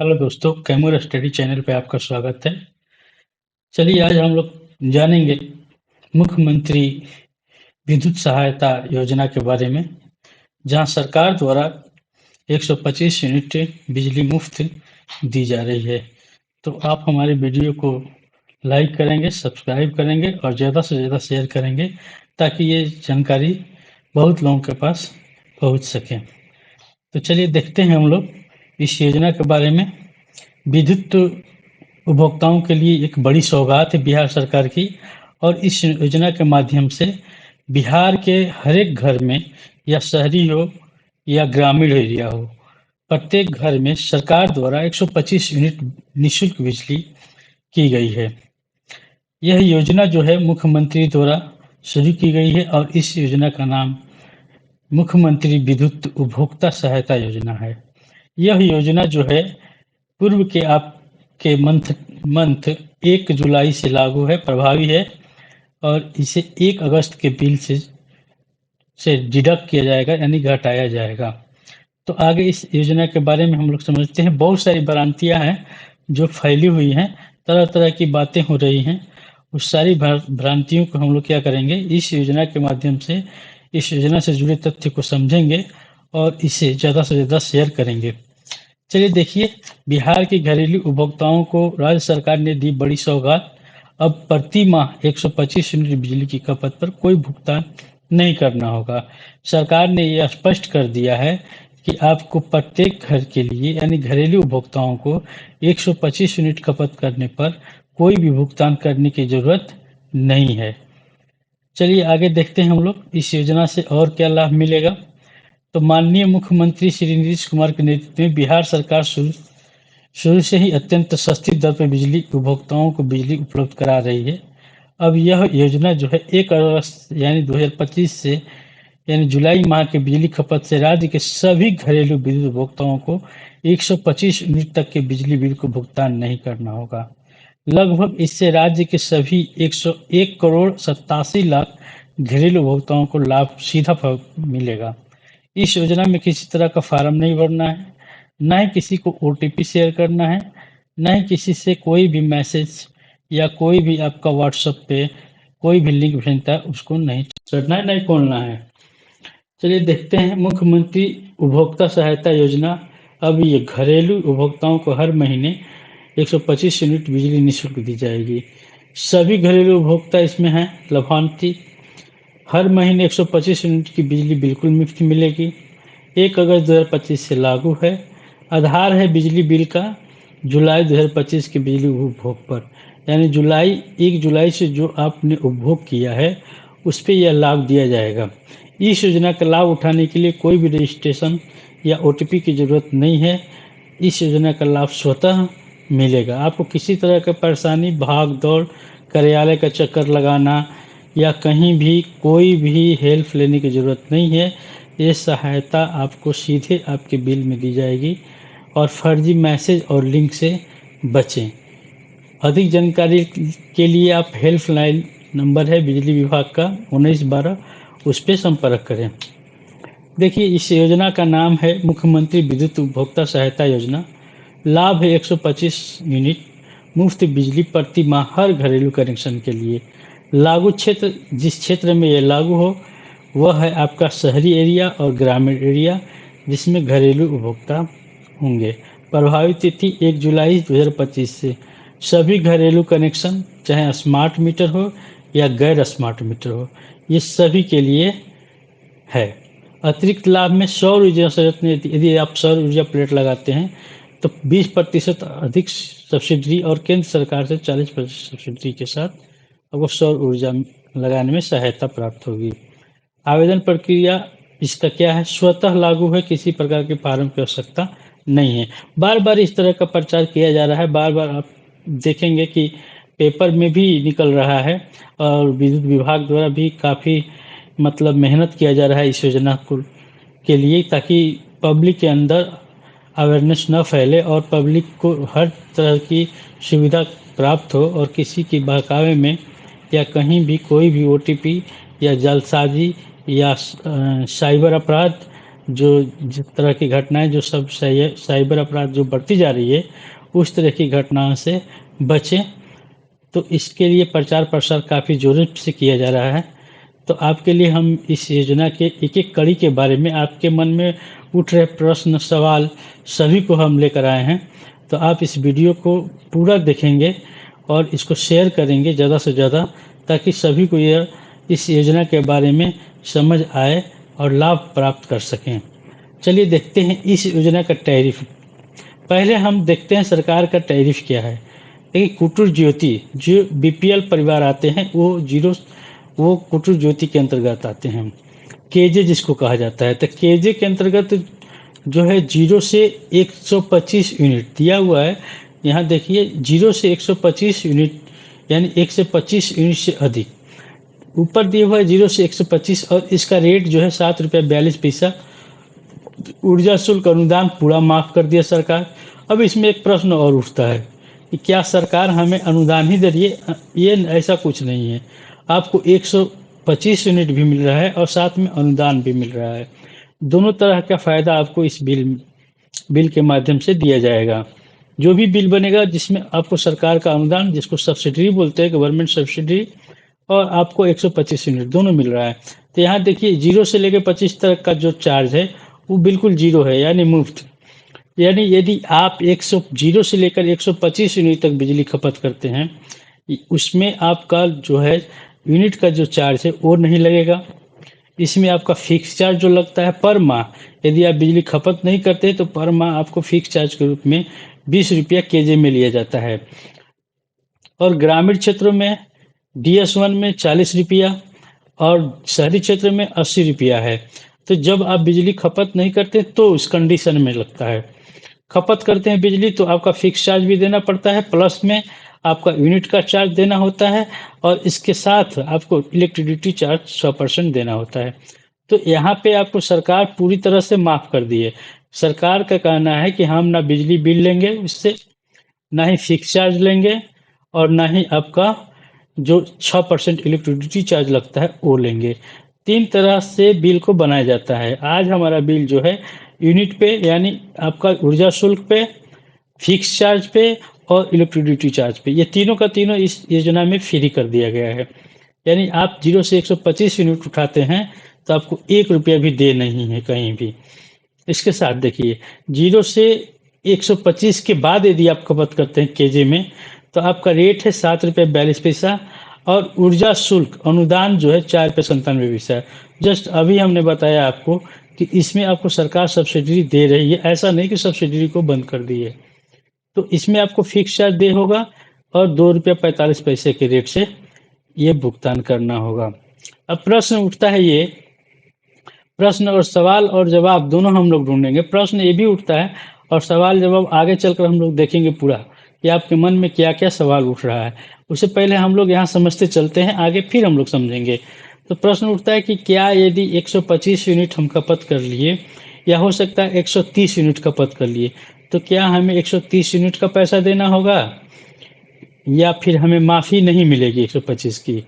Hello दोस्तों, Kaimur study channel पे आपका स्वागत है। चलिए आज हम लोग जानेंगे मुख्यमंत्री विद्युत सहायता योजना के बारे में, जहां सरकार द्वारा 125 यूनिट बिजली मुफ्त दी जा रही है। तो आप हमारे वीडियो को लाइक करेंगे, सब्सक्राइब करेंगे और ज़्यादा से ज़्यादा शेयर करेंगे ताकि ये जानकारी बहुत लोगों के पास पहुंच सके। तो चलिए देखते हैं हम लोग इस योजना के बारे में। विद्युत उपभोक्ताओं के लिए एक बड़ी सौगात है बिहार सरकार की, और इस योजना के माध्यम से बिहार के हर एक घर में, या शहरी हो या ग्रामीण एरिया हो, प्रत्येक घर में सरकार द्वारा 125 यूनिट निःशुल्क बिजली की गई है। यह योजना जो है मुख्यमंत्री द्वारा शुरू की गई है और इस योजना का नाम मुख्यमंत्री विद्युत उपभोक्ता सहायता योजना है। यह योजना जो है पूर्व के आपके मंथ मंथ 1 जुलाई से लागू है, प्रभावी है, और इसे 1 अगस्त के बिल से डिडक्ट किया जाएगा, यानी घटाया जाएगा। तो आगे इस योजना के बारे में हम लोग समझते हैं। बहुत सारी भ्रांतियां हैं जो फैली हुई हैं, तरह तरह की बातें हो रही हैं। उस सारी भ्रांतियों को हम लोग क्या करेंगे, इस योजना के माध्यम से इस योजना से जुड़े तथ्य को समझेंगे और इसे ज़्यादा से ज़्यादा शेयर करेंगे। चलिए देखिए, बिहार के घरेलू उपभोक्ताओं को राज्य सरकार ने दी बड़ी सौगात। अब प्रति माह 125 यूनिट बिजली की खपत पर कोई भुगतान नहीं करना होगा। सरकार ने यह स्पष्ट कर दिया है कि आपको प्रत्येक घर के लिए, यानी घरेलू उपभोक्ताओं को 125 यूनिट खपत करने पर कोई भी भुगतान करने की जरूरत नहीं है। चलिए आगे देखते हैं हम लोग इस योजना से और क्या लाभ मिलेगा। तो माननीय मुख्यमंत्री श्री नीतीश कुमार के नेतृत्व में बिहार सरकार शुरू शुरू से ही अत्यंत सस्ती दर पर बिजली उपभोक्ताओं को बिजली उपलब्ध करा रही है। अब यह योजना जो है 1 अगस्त यानी 2025 से, यानी जुलाई माह के बिजली खपत से राज्य के सभी घरेलू विद्युत उपभोक्ताओं को 125 यूनिट तक के बिजली बिल को भुगतान नहीं करना होगा। लगभग इससे राज्य के सभी 101 करोड़ 87 लाख घरेलू उपभोक्ताओं को लाभ सीधा मिलेगा। इस योजना में किसी तरह का फार्म नहीं भरना है, ना ही किसी को ओटीपी शेयर करना है, ना ही किसी से कोई भी मैसेज या कोई भी आपका व्हाट्सएप पे कोई भी लिंक भेजता है उसको नहीं करना है, नहीं खोलना है। चलिए देखते हैं मुख्यमंत्री उपभोक्ता सहायता योजना। अब ये घरेलू उपभोक्ताओं को हर महीने 125 यूनिट बिजली निःशुल्क दी जाएगी। सभी घरेलू उपभोक्ता इसमें हैं लाभार्थी। हर महीने 125 यूनिट की बिजली बिल्कुल मुफ्त मिलेगी। 1 अगस्त 2025 से लागू है। आधार है बिजली बिल का जुलाई 2025 के बिजली उपभोग पर, यानी 1 जुलाई से जो आपने उपभोग किया है उस पर यह लाभ दिया जाएगा। इस योजना का लाभ उठाने के लिए कोई भी रजिस्ट्रेशन या ओटीपी की ज़रूरत नहीं है। इस योजना का लाभ स्वतः मिलेगा। आपको किसी तरह का परेशानी, भाग दौड़, कार्यालय का चक्कर लगाना या कहीं भी कोई भी हेल्प लेने की ज़रूरत नहीं है। ये सहायता आपको सीधे आपके बिल में दी जाएगी, और फर्जी मैसेज और लिंक से बचें। अधिक जानकारी के लिए आप हेल्पलाइन नंबर है बिजली विभाग का 1912, उस पर संपर्क करें। देखिए, इस योजना का नाम है मुख्यमंत्री विद्युत उपभोक्ता सहायता योजना। लाभ है 125 यूनिट मुफ्त बिजली प्रति माह हर घरेलू कनेक्शन के लिए। लागू क्षेत्र, जिस क्षेत्र में यह लागू हो वह है आपका शहरी एरिया और ग्रामीण एरिया जिसमें घरेलू उपभोक्ता होंगे। प्रभावी तिथि 1 जुलाई 2025 से। सभी घरेलू कनेक्शन, चाहे स्मार्ट मीटर हो या गैर स्मार्ट मीटर हो, ये सभी के लिए है। अतिरिक्त लाभ में सौर ऊर्जा संयंत्र, यदि आप सौर ऊर्जा प्लेट लगाते हैं तो 20% अधिक सब्सिडी और केंद्र सरकार से 40% सब्सिडी के साथ आपको सौर ऊर्जा लगाने में सहायता प्राप्त होगी। आवेदन प्रक्रिया इसका क्या है, स्वतः लागू है, किसी प्रकार के फार्म की आवश्यकता नहीं है। बार बार इस तरह का प्रचार किया जा रहा है, बार बार आप देखेंगे कि पेपर में भी निकल रहा है, और विद्युत विभाग द्वारा भी काफ़ी मतलब मेहनत किया जा रहा है इस योजना को के लिए, ताकि पब्लिक के अंदर अवेयरनेस न फैले और पब्लिक को हर तरह की सुविधा प्राप्त हो, और किसी के बहकावे में या कहीं भी कोई भी ओटीपी या जालसाजी या साइबर अपराध जो जिस तरह की घटनाएं जो सब साइबर अपराध जो बढ़ती जा रही है, उस तरह की घटनाओं से बचें। तो इसके लिए प्रचार प्रसार काफ़ी जोरों से किया जा रहा है। तो आपके लिए हम इस योजना के एक एक कड़ी के बारे में, आपके मन में उठ रहे प्रश्न सवाल सभी को हम लेकर आए हैं। तो आप इस वीडियो को पूरा देखेंगे और इसको शेयर करेंगे ज़्यादा से ज़्यादा, ताकि सभी को यह इस योजना के बारे में समझ आए और लाभ प्राप्त कर सकें। चलिए देखते हैं इस योजना का टैरिफ। पहले हम देखते हैं सरकार का टैरिफ क्या है। देखिए, कुटीर ज्योति जो बीपीएल परिवार आते हैं वो कुटीर ज्योति के अंतर्गत आते हैं। केजे जिसको कहा जाता है, तो केजे के अंतर्गत जो है 0 से 125 यूनिट दिया हुआ है। यहाँ देखिए 0 से 125 यूनिट, यानी 1 से 25 यूनिट से अधिक ऊपर दिया हुआ है 0 से 125, और इसका रेट जो है 7 रुपये 42 पैसा। ऊर्जा शुल्क अनुदान पूरा माफ कर दिया सरकार। अब इसमें एक प्रश्न और उठता है कि क्या सरकार हमें अनुदान ही दे रही है? ये ऐसा कुछ नहीं है। आपको 125 यूनिट भी मिल रहा है और साथ में अनुदान भी मिल रहा है। दोनों तरह का फायदा आपको इस बिल के माध्यम से दिया जाएगा। जो भी बिल बनेगा जिसमें आपको सरकार का अनुदान, जिसको सब्सिडी बोलते हैं, गवर्नमेंट सब्सिडी, और आपको 125 यूनिट दोनों मिल रहा है। तो यहाँ देखिए 0 से लेकर 25 तक का जो चार्ज है वो बिल्कुल 0 है, यानी मुफ्त। यानी यदि आप 0 से लेकर 125 यूनिट तक बिजली खपत करते हैं, उसमें आपका जो है यूनिट का जो चार्ज है वो नहीं लगेगा। इसमें आपका फिक्स चार्ज जो लगता है पर माह, यदि आप बिजली खपत नहीं करते तो पर माह आपको फिक्स चार्ज के रूप में 20 रुपया केजे में लिया जाता है। और ग्रामीण क्षेत्रों में DS1 में 40 रुपया और शहरी क्षेत्र में 80 रुपया है। तो जब आप बिजली खपत नहीं करते तो उस कंडीशन में लगता है। खपत करते हैं बिजली तो आपका फिक्स चार्ज भी देना पड़ता है, प्लस में आपका यूनिट का चार्ज देना होता है, और इसके साथ आपको इलेक्ट्रिसिटी चार्ज 100% देना होता है। तो यहाँ पे आपको सरकार पूरी तरह से माफ कर दी है। सरकार का कहना है कि हम ना बिजली बिल लेंगे उससे, ना ही फिक्स चार्ज लेंगे, और ना ही आपका जो 6% इलेक्ट्रिसिटी चार्ज लगता है वो लेंगे। 3 तरह से बिल को बनाया जाता है। आज हमारा बिल जो है यूनिट पे, यानी आपका ऊर्जा शुल्क पे, फिक्स चार्ज पे और इलेक्ट्रिसिटी चार्ज पे, ये तीनों का तीनों इस योजना में फ्री कर दिया गया है। यानी आप 0 से 125 यूनिट उठाते हैं तो आपको 1 रुपया भी दे नहीं है कहीं भी। इसके साथ देखिए 0 से 125 के बाद यदि आप खपत करते हैं केजे में, तो आपका रेट है 7 रुपये 42 पैसा, और ऊर्जा शुल्क अनुदान जो है 4 रुपये 97 पैसा। जस्ट अभी हमने बताया आपको कि इसमें आपको सरकार सब्सिडी दे रही है, ऐसा नहीं कि सब्सिडी को बंद कर दी है। तो इसमें आपको फिक्स चार्ज दे होगा और 2 रुपये 45 पैसे के रेट से ये भुगतान करना होगा। अब प्रश्न उठता है, ये प्रश्न और सवाल और जवाब दोनों हम लोग ढूंढेंगे। प्रश्न ये भी उठता है और सवाल जवाब आगे चलकर हम लोग देखेंगे पूरा कि आपके मन में क्या क्या सवाल उठ रहा है। उससे पहले हम लोग यहाँ समझते चलते हैं, आगे फिर हम लोग समझेंगे। तो प्रश्न उठता है कि क्या यदि 125 यूनिट हम खपत कर लिए, या हो सकता है 130 यूनिट खपत कर लिए, तो क्या हमें 130 यूनिट का पैसा देना होगा, या फिर हमें माफ़ी नहीं मिलेगी 125 की?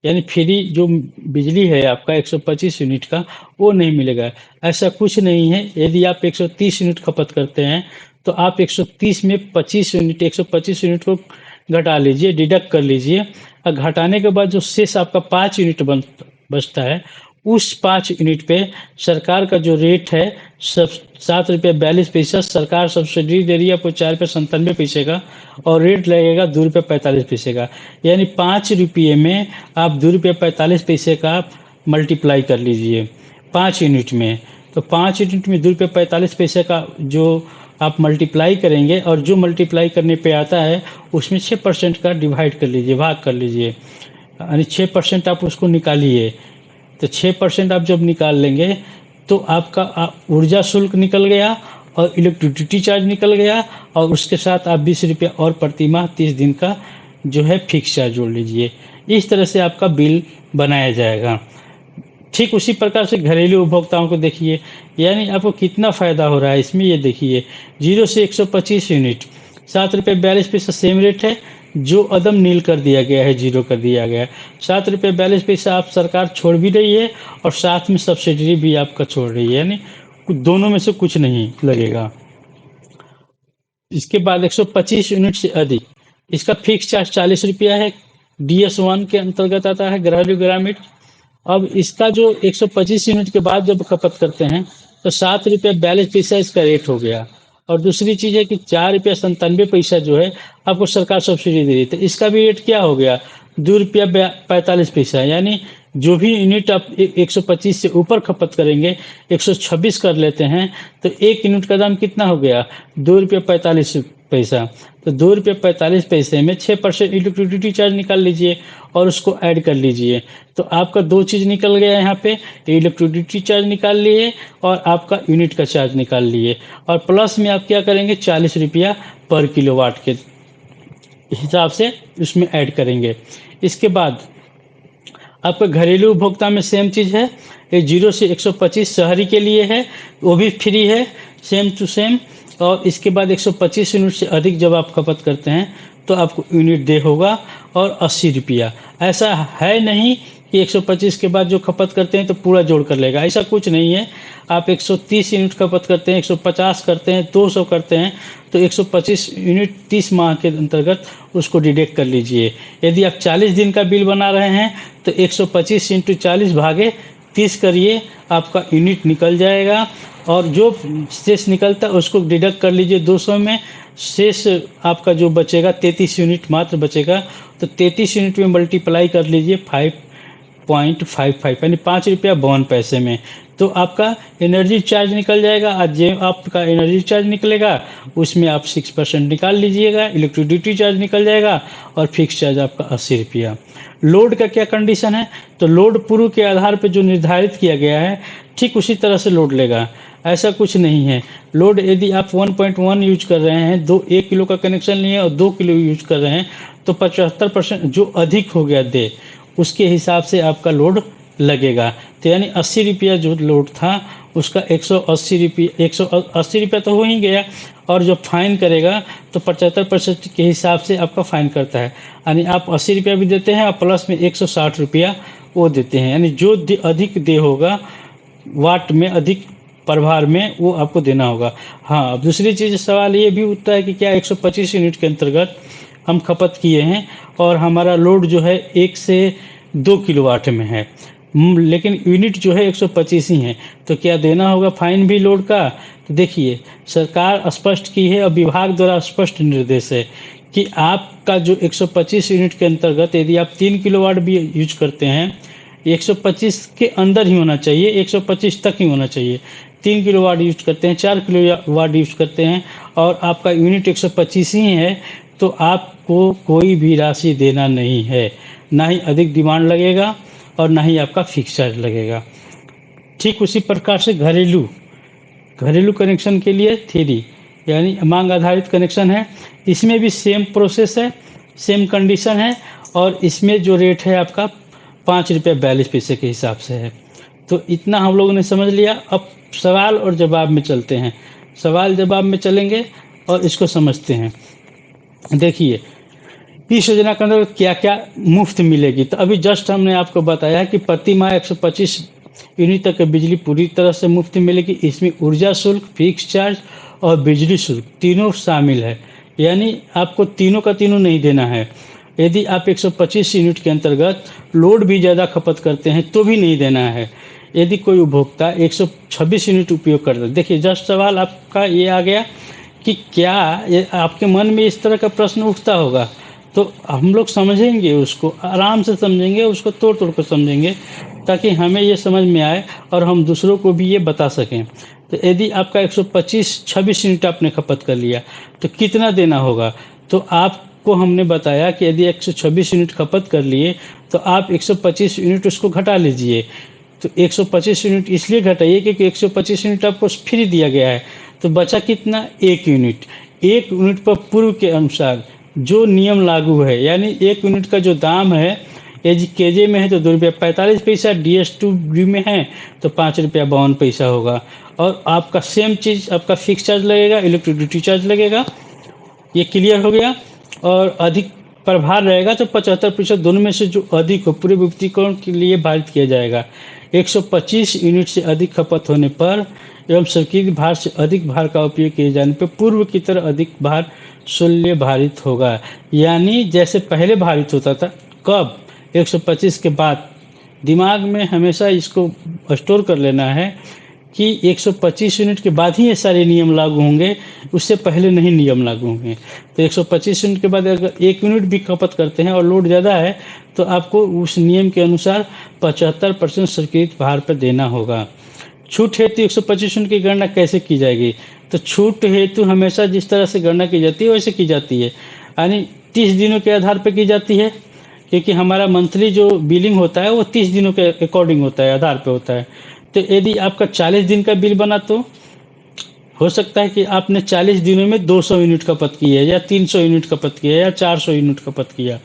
यानी फ्री जो बिजली है आपका 125 यूनिट का, वो नहीं मिलेगा। ऐसा कुछ नहीं है। यदि आप 130 यूनिट खपत करते हैं तो आप 130 में 25 यूनिट 125 यूनिट को घटा लीजिए, डिडक्ट कर लीजिए, और घटाने के बाद जो शेष आपका 5 यूनिट बचता है, उस 5 यूनिट पे सरकार का जो रेट है सब 7 रुपये 42 पैसा, सरकार सब्सिडी दे रही है आपको 4 रुपये 97 पैसे का, और रेट लगेगा 2 रुपये 45 पैसे का। यानी 5 रुपये में आप 2 रुपये 45 पैसे का मल्टीप्लाई कर लीजिए 5 यूनिट में। तो 5 यूनिट में 2 रुपये 45 पैसे का जो आप मल्टीप्लाई करेंगे, और जो मल्टीप्लाई करने पे आता है उसमें 6% का डिवाइड कर लीजिए, भाग कर लीजिए, यानी 6% आप उसको निकालिए। तो 6% आप जब निकाल लेंगे तो आपका ऊर्जा शुल्क निकल गया और इलेक्ट्रिसिटी चार्ज निकल गया, और उसके साथ आप 20 रुपये और प्रति माह 30 दिन का जो है फिक्स चार्ज जोड़ लीजिए। इस तरह से आपका बिल बनाया जाएगा। ठीक उसी प्रकार से घरेलू उपभोक्ताओं को देखिए, यानी आपको कितना फ़ायदा हो रहा है इसमें, ये देखिए 0 से 125 यूनिट 7 रुपये 42 पैसा सेम रेट है, जो अदम नील कर दिया गया है, 0 कर दिया गया है। 7 रुपये 42 पैसा आप सरकार छोड़ भी रही है और साथ में सब्सिडी भी आपका छोड़ रही है, यानी दोनों में से कुछ नहीं लगेगा। इसके बाद 125 यूनिट से अधिक, इसका फिक्स चार्ज 40 रुपया है, DS1 के अंतर्गत आता है, घरेलू ग्रामीण। अब इसका जो 125 यूनिट के बाद जब खपत करते हैं तो 7 रुपया 42 पैसा इसका रेट हो गया। और दूसरी चीज़ है कि 4 रुपया 97 पैसा जो है आपको सरकार सब्सिडी दे रही है, तो इसका भी रेट क्या हो गया, 2 रुपया 45 पैसा। यानी जो भी यूनिट आप 125 से ऊपर खपत करेंगे, 126 कर लेते हैं, तो एक यूनिट का दाम कितना हो गया, 2 रुपया 45 पैसा। तो 2 रुपया 45 पैसे में 6% इलेक्ट्रिसिटी चार्ज निकाल लीजिए और उसको ऐड कर लीजिए। तो आपका दो चीज़ निकल गया यहाँ पे, इलेक्ट्रिसिटी चार्ज निकाल लिए और आपका यूनिट का चार्ज निकाल लिए, और प्लस में आप क्या करेंगे, 40 रुपया पर किलोवाट के हिसाब से उसमें ऐड करेंगे। इसके बाद आपका घरेलू उपभोक्ता में सेम चीज़ है, ये 0 से 125 शहरी के लिए है, वो भी फ्री है, सेम टू सेम। और इसके बाद 125 यूनिट से अधिक जब आप खपत करते हैं तो आपको यूनिट दे होगा और 80 रुपया। ऐसा है नहीं कि 125 के बाद जो खपत करते हैं तो पूरा जोड़ कर लेगा, ऐसा कुछ नहीं है। आप 130 यूनिट खपत करते हैं, 150 करते हैं, 200 करते हैं, तो 125 यूनिट 30 माह के अंतर्गत उसको डिडक्ट कर लीजिए। यदि आप 40 दिन का बिल बना रहे हैं तो 125 इंटू 40 भागे 30 करिए, आपका यूनिट निकल जाएगा। और जो शेष निकलता है उसको डिडक्ट कर लीजिए 200 में, शेष आपका जो बचेगा 33 यूनिट मात्र बचेगा। तो 33 यूनिट में मल्टीप्लाई कर लीजिए 5.55 यानी 5 रुपया 52 पैसे में, तो आपका एनर्जी चार्ज निकल जाएगा। आज जो आपका एनर्जी चार्ज निकलेगा उसमें आप 6% निकाल लीजिएगा, इलेक्ट्रिसिटी चार्ज निकल जाएगा और फिक्स चार्ज आपका 80 रुपया। लोड का क्या कंडीशन है, तो लोड पूर्व के आधार पर जो निर्धारित किया गया है ठीक उसी तरह से लोड लेगा, ऐसा कुछ नहीं है। लोड यदि आप 1.1 यूज कर रहे हैं, 1 किलो का कनेक्शन लिए और 2 किलो यूज कर रहे हैं, तो 75% जो अधिक हो गया दे उसके हिसाब से आपका लोड लगेगा। तो यानी 80 रुपया जो लोड था उसका 180 रुपया तो हो ही गया, और जो फाइन करेगा तो 75% के हिसाब से आपका फाइन करता है। यानी आप 80 रुपया भी देते हैं और प्लस में 160 रुपया वो देते हैं, यानी जो अधिक दे होगा वाट में, अधिक प्रभार में, वो आपको देना होगा। हाँ, अब दूसरी चीज़ सवाल ये भी उठता है कि क्या 125 यूनिट के अंतर्गत हम खपत किए हैं और हमारा लोड जो है 1 से 2 किलोवाट में है, लेकिन यूनिट जो है 125 ही है, तो क्या देना होगा फाइन भी लोड का। तो देखिए, सरकार स्पष्ट की है और विभाग द्वारा स्पष्ट निर्देश है कि आपका जो 125 यूनिट के अंतर्गत यदि आप 3 किलोवाट भी यूज करते हैं, 125 के अंदर ही होना चाहिए, 125 तक ही होना चाहिए। 3 किलोवाट यूज करते हैं, 4 किलोवाट यूज करते हैं और आपका यूनिट 125 ही है, तो आपको कोई भी राशि देना नहीं है, ना ही अधिक डिमांड लगेगा और ना ही आपका फिक्स चार्ज लगेगा। ठीक उसी प्रकार से घरेलू कनेक्शन के लिए 3 यानी मांग आधारित कनेक्शन है, इसमें भी सेम प्रोसेस है, सेम कंडीशन है, और इसमें जो रेट है आपका 5 रुपया 42 पैसे के हिसाब से है। तो इतना हम लोगों ने समझ लिया। अब सवाल और जवाब में चलते हैं, सवाल जवाब में चलेंगे और इसको समझते हैं। देखिए, इस योजना के अंदर क्या क्या मुफ्त मिलेगी, तो अभी जस्ट हमने आपको बताया कि प्रति माह 125 यूनिट तक बिजली पूरी तरह से मुफ्त मिलेगी। इसमें ऊर्जा शुल्क, फिक्स चार्ज और बिजली शुल्क तीनों शामिल है, यानी आपको तीनों का तीनों नहीं देना है। यदि आप 125 यूनिट के अंतर्गत लोड भी ज़्यादा खपत करते हैं तो भी नहीं देना है। यदि कोई उपभोक्ता 126 यूनिट उपयोग करता है, देखिए जस्ट सवाल आपका ये आ गया कि क्या आपके मन में इस तरह का प्रश्न उठता होगा, तो हम लोग समझेंगे, उसको आराम से समझेंगे, उसको तोड़ तोड़ कर समझेंगे ताकि हमें ये समझ में आए और हम दूसरों को भी ये बता सकें। तो यदि आपका 126 यूनिट आपने खपत कर लिया तो कितना देना होगा, तो आपको हमने बताया कि यदि 126 यूनिट खपत कर लिए तो आप 125 यूनिट उसको घटा लीजिए। तो 125 यूनिट इसलिए घटाइए क्योंकि 125 यूनिट आपको फ्री दिया गया है, तो बचा कितना, 1 यूनिट। 1 यूनिट पर पूर्व के अनुसार जो नियम लागू है, यानी 1 यूनिट का जो दाम है केजे में है तो 2 रुपया 45 पैसा, DS2 में है तो 5 रुपया 52 पैसा होगा। और आपका सेम चीज़ आपका फिक्स चार्ज लगेगा, इलेक्ट्रिसिटी चार्ज लगेगा, ये क्लियर हो गया। और अधिक प्रभार रहेगा तो 75% दोनों में से जो अधिक हो पूरे विद्युतीकरण के लिए भारित किया जाएगा। 125 यूनिट से अधिक खपत होने पर एवं स्वीकृत भार से अधिक भार का उपयोग किए जाने पर पूर्व की तरह अधिक भार शुल्क भारित होगा। यानी जैसे पहले भारित होता था, कब? 125 के बाद। दिमाग में हमेशा इसको स्टोर कर लेना है कि 125 यूनिट के बाद ही ये सारे नियम लागू होंगे, उससे पहले नहीं नियम लागू होंगे। तो 125 यूनिट के बाद अगर 1 यूनिट भी खपत करते हैं और लोड ज़्यादा है तो आपको उस नियम के अनुसार 75% स्वीकृत भार पर देना होगा। छूट हेतु 125 यूनिट की गणना कैसे की जाएगी? तो छूट हेतु हमेशा जिस तरह से गणना की जाती है वैसे की जाती है, यानी 30 दिनों के आधार पर की जाती है, क्योंकि हमारा मंथली जो बिलिंग होता है वो 30 दिनों के अकॉर्डिंग होता है, आधार पे होता है। तो यदि आपका 40 दिन का बिल बना तो हो सकता है कि आपने 40 दिनों में 200 यूनिट खपत की है या 300 यूनिट खपत की है या 400 यूनिट खपत किया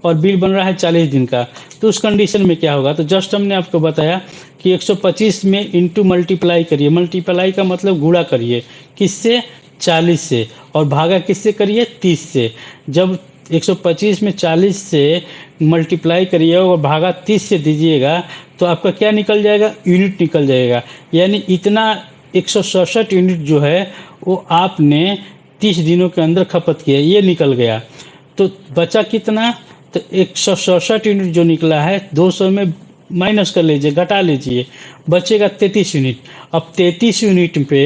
और बिल बन रहा है 40 दिन का, तो उस कंडीशन में क्या होगा? तो जस्ट हमने आपको बताया कि 125 में इंटू मल्टीप्लाई करिए। मल्टीप्लाई का मतलब गुणा करिए, किससे? 40 से, और भागा किससे करिए? 30 से। जब 125 में 40 से मल्टीप्लाई करिए और भागा 30 से दीजिएगा तो आपका क्या निकल जाएगा? यूनिट निकल जाएगा। यानी इतना 167 यूनिट जो है वो आपने 30 दिनों के अंदर खपत किया, ये निकल गया। तो बचा कितना? तो 167 यूनिट जो निकला है 200 में माइनस कर लीजिए, घटा लीजिए, बचेगा 33 यूनिट। अब 33 यूनिट पे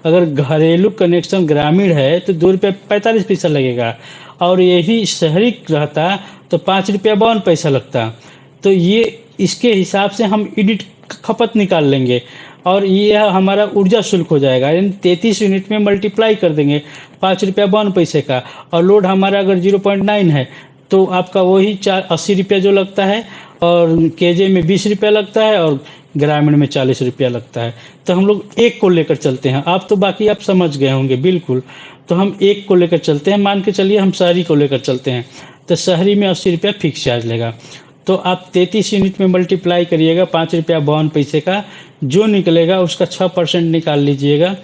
अगर घरेलू कनेक्शन ग्रामीण है तो 2 रुपये 45 पैसा लगेगा, और यही शहरी रहता तो 5 रुपया 52 पैसा लगता। तो ये इसके हिसाब से हम यूनिट खपत निकाल लेंगे और ये हमारा ऊर्जा शुल्क हो जाएगा। यानी 33 यूनिट में मल्टीप्लाई कर देंगे 5 रुपया 52 पैसे का, और लोड हमारा अगर 0.9 है तो आपका वही 80 रुपया जो लगता है, और केजे में 20 रुपया लगता है और ग्रामीण में 40 रुपया लगता है। तो हम लोग एक को लेकर चलते हैं, आप तो बाकी आप समझ गए होंगे बिल्कुल। तो हम एक को लेकर चलते हैं, मान के चलिए हम शहरी को लेकर चलते हैं, तो शहरी में 80 रुपया फिक्स चार्ज लेगा। तो आप 33 यूनिट में मल्टीप्लाई करिएगा 5 रुपया 52 पैसे का, जो निकलेगा उसका 6% निकाल लीजिएगा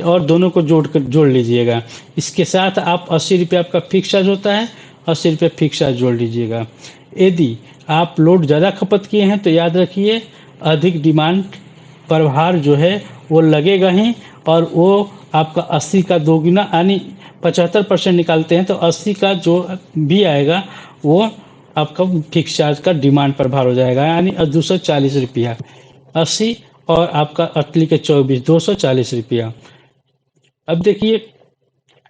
और दोनों को जोड़ लीजिएगा। इसके साथ आप 80 रुपया आपका फिक्स चार्ज होता है, 80 रुपये फिक्स चार्ज जोड़ लीजिएगा। यदि आप लोड ज़्यादा खपत किए हैं तो याद रखिए अधिक डिमांड प्रभार जो है वो लगेगा ही, और वो आपका 80 का दोगुना यानी 75% निकालते हैं तो 80 का जो भी आएगा वो आपका फिक्स चार्ज का डिमांड प्रभार हो जाएगा, यानी 240 रुपया। 80 और आपका 88 के 24, 240 रुपया। अब देखिए,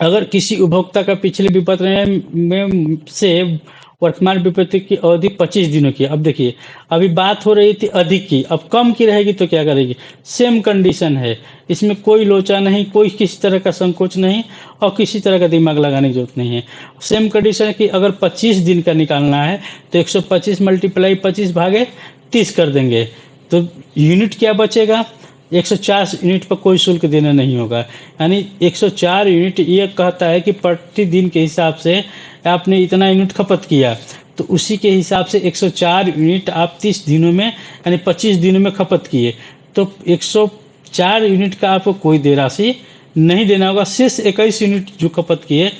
अगर किसी उपभोक्ता का पिछले विपत्र में से वर्तमान विपत्ति की अवधि 25 दिनों की, अब देखिए अभी बात हो रही थी अधिक की, अब कम की रहेगी तो क्या करेगी? सेम कंडीशन है, इसमें कोई लोचा नहीं, कोई किसी तरह का संकोच नहीं और किसी तरह का दिमाग लगाने की जरूरत नहीं है। सेम कंडीशन है कि अगर 25 दिन का निकालना है तो 125 मल्टीप्लाई 25 भागे 30 कर देंगे, तो यूनिट क्या बचेगा? 104 यूनिट पर कोई शुल्क देना नहीं होगा। यानी 104 यूनिट ये कहता है कि प्रतिदिन के हिसाब से आपने इतना यूनिट खपत किया, तो उसी के हिसाब से 104 यूनिट आप 30 दिनों में यानी 25 दिनों में खपत किए, तो 104 यूनिट का आपको कोई दे राशि नहीं देना होगा। शेष 21 यूनिट जो खपत किए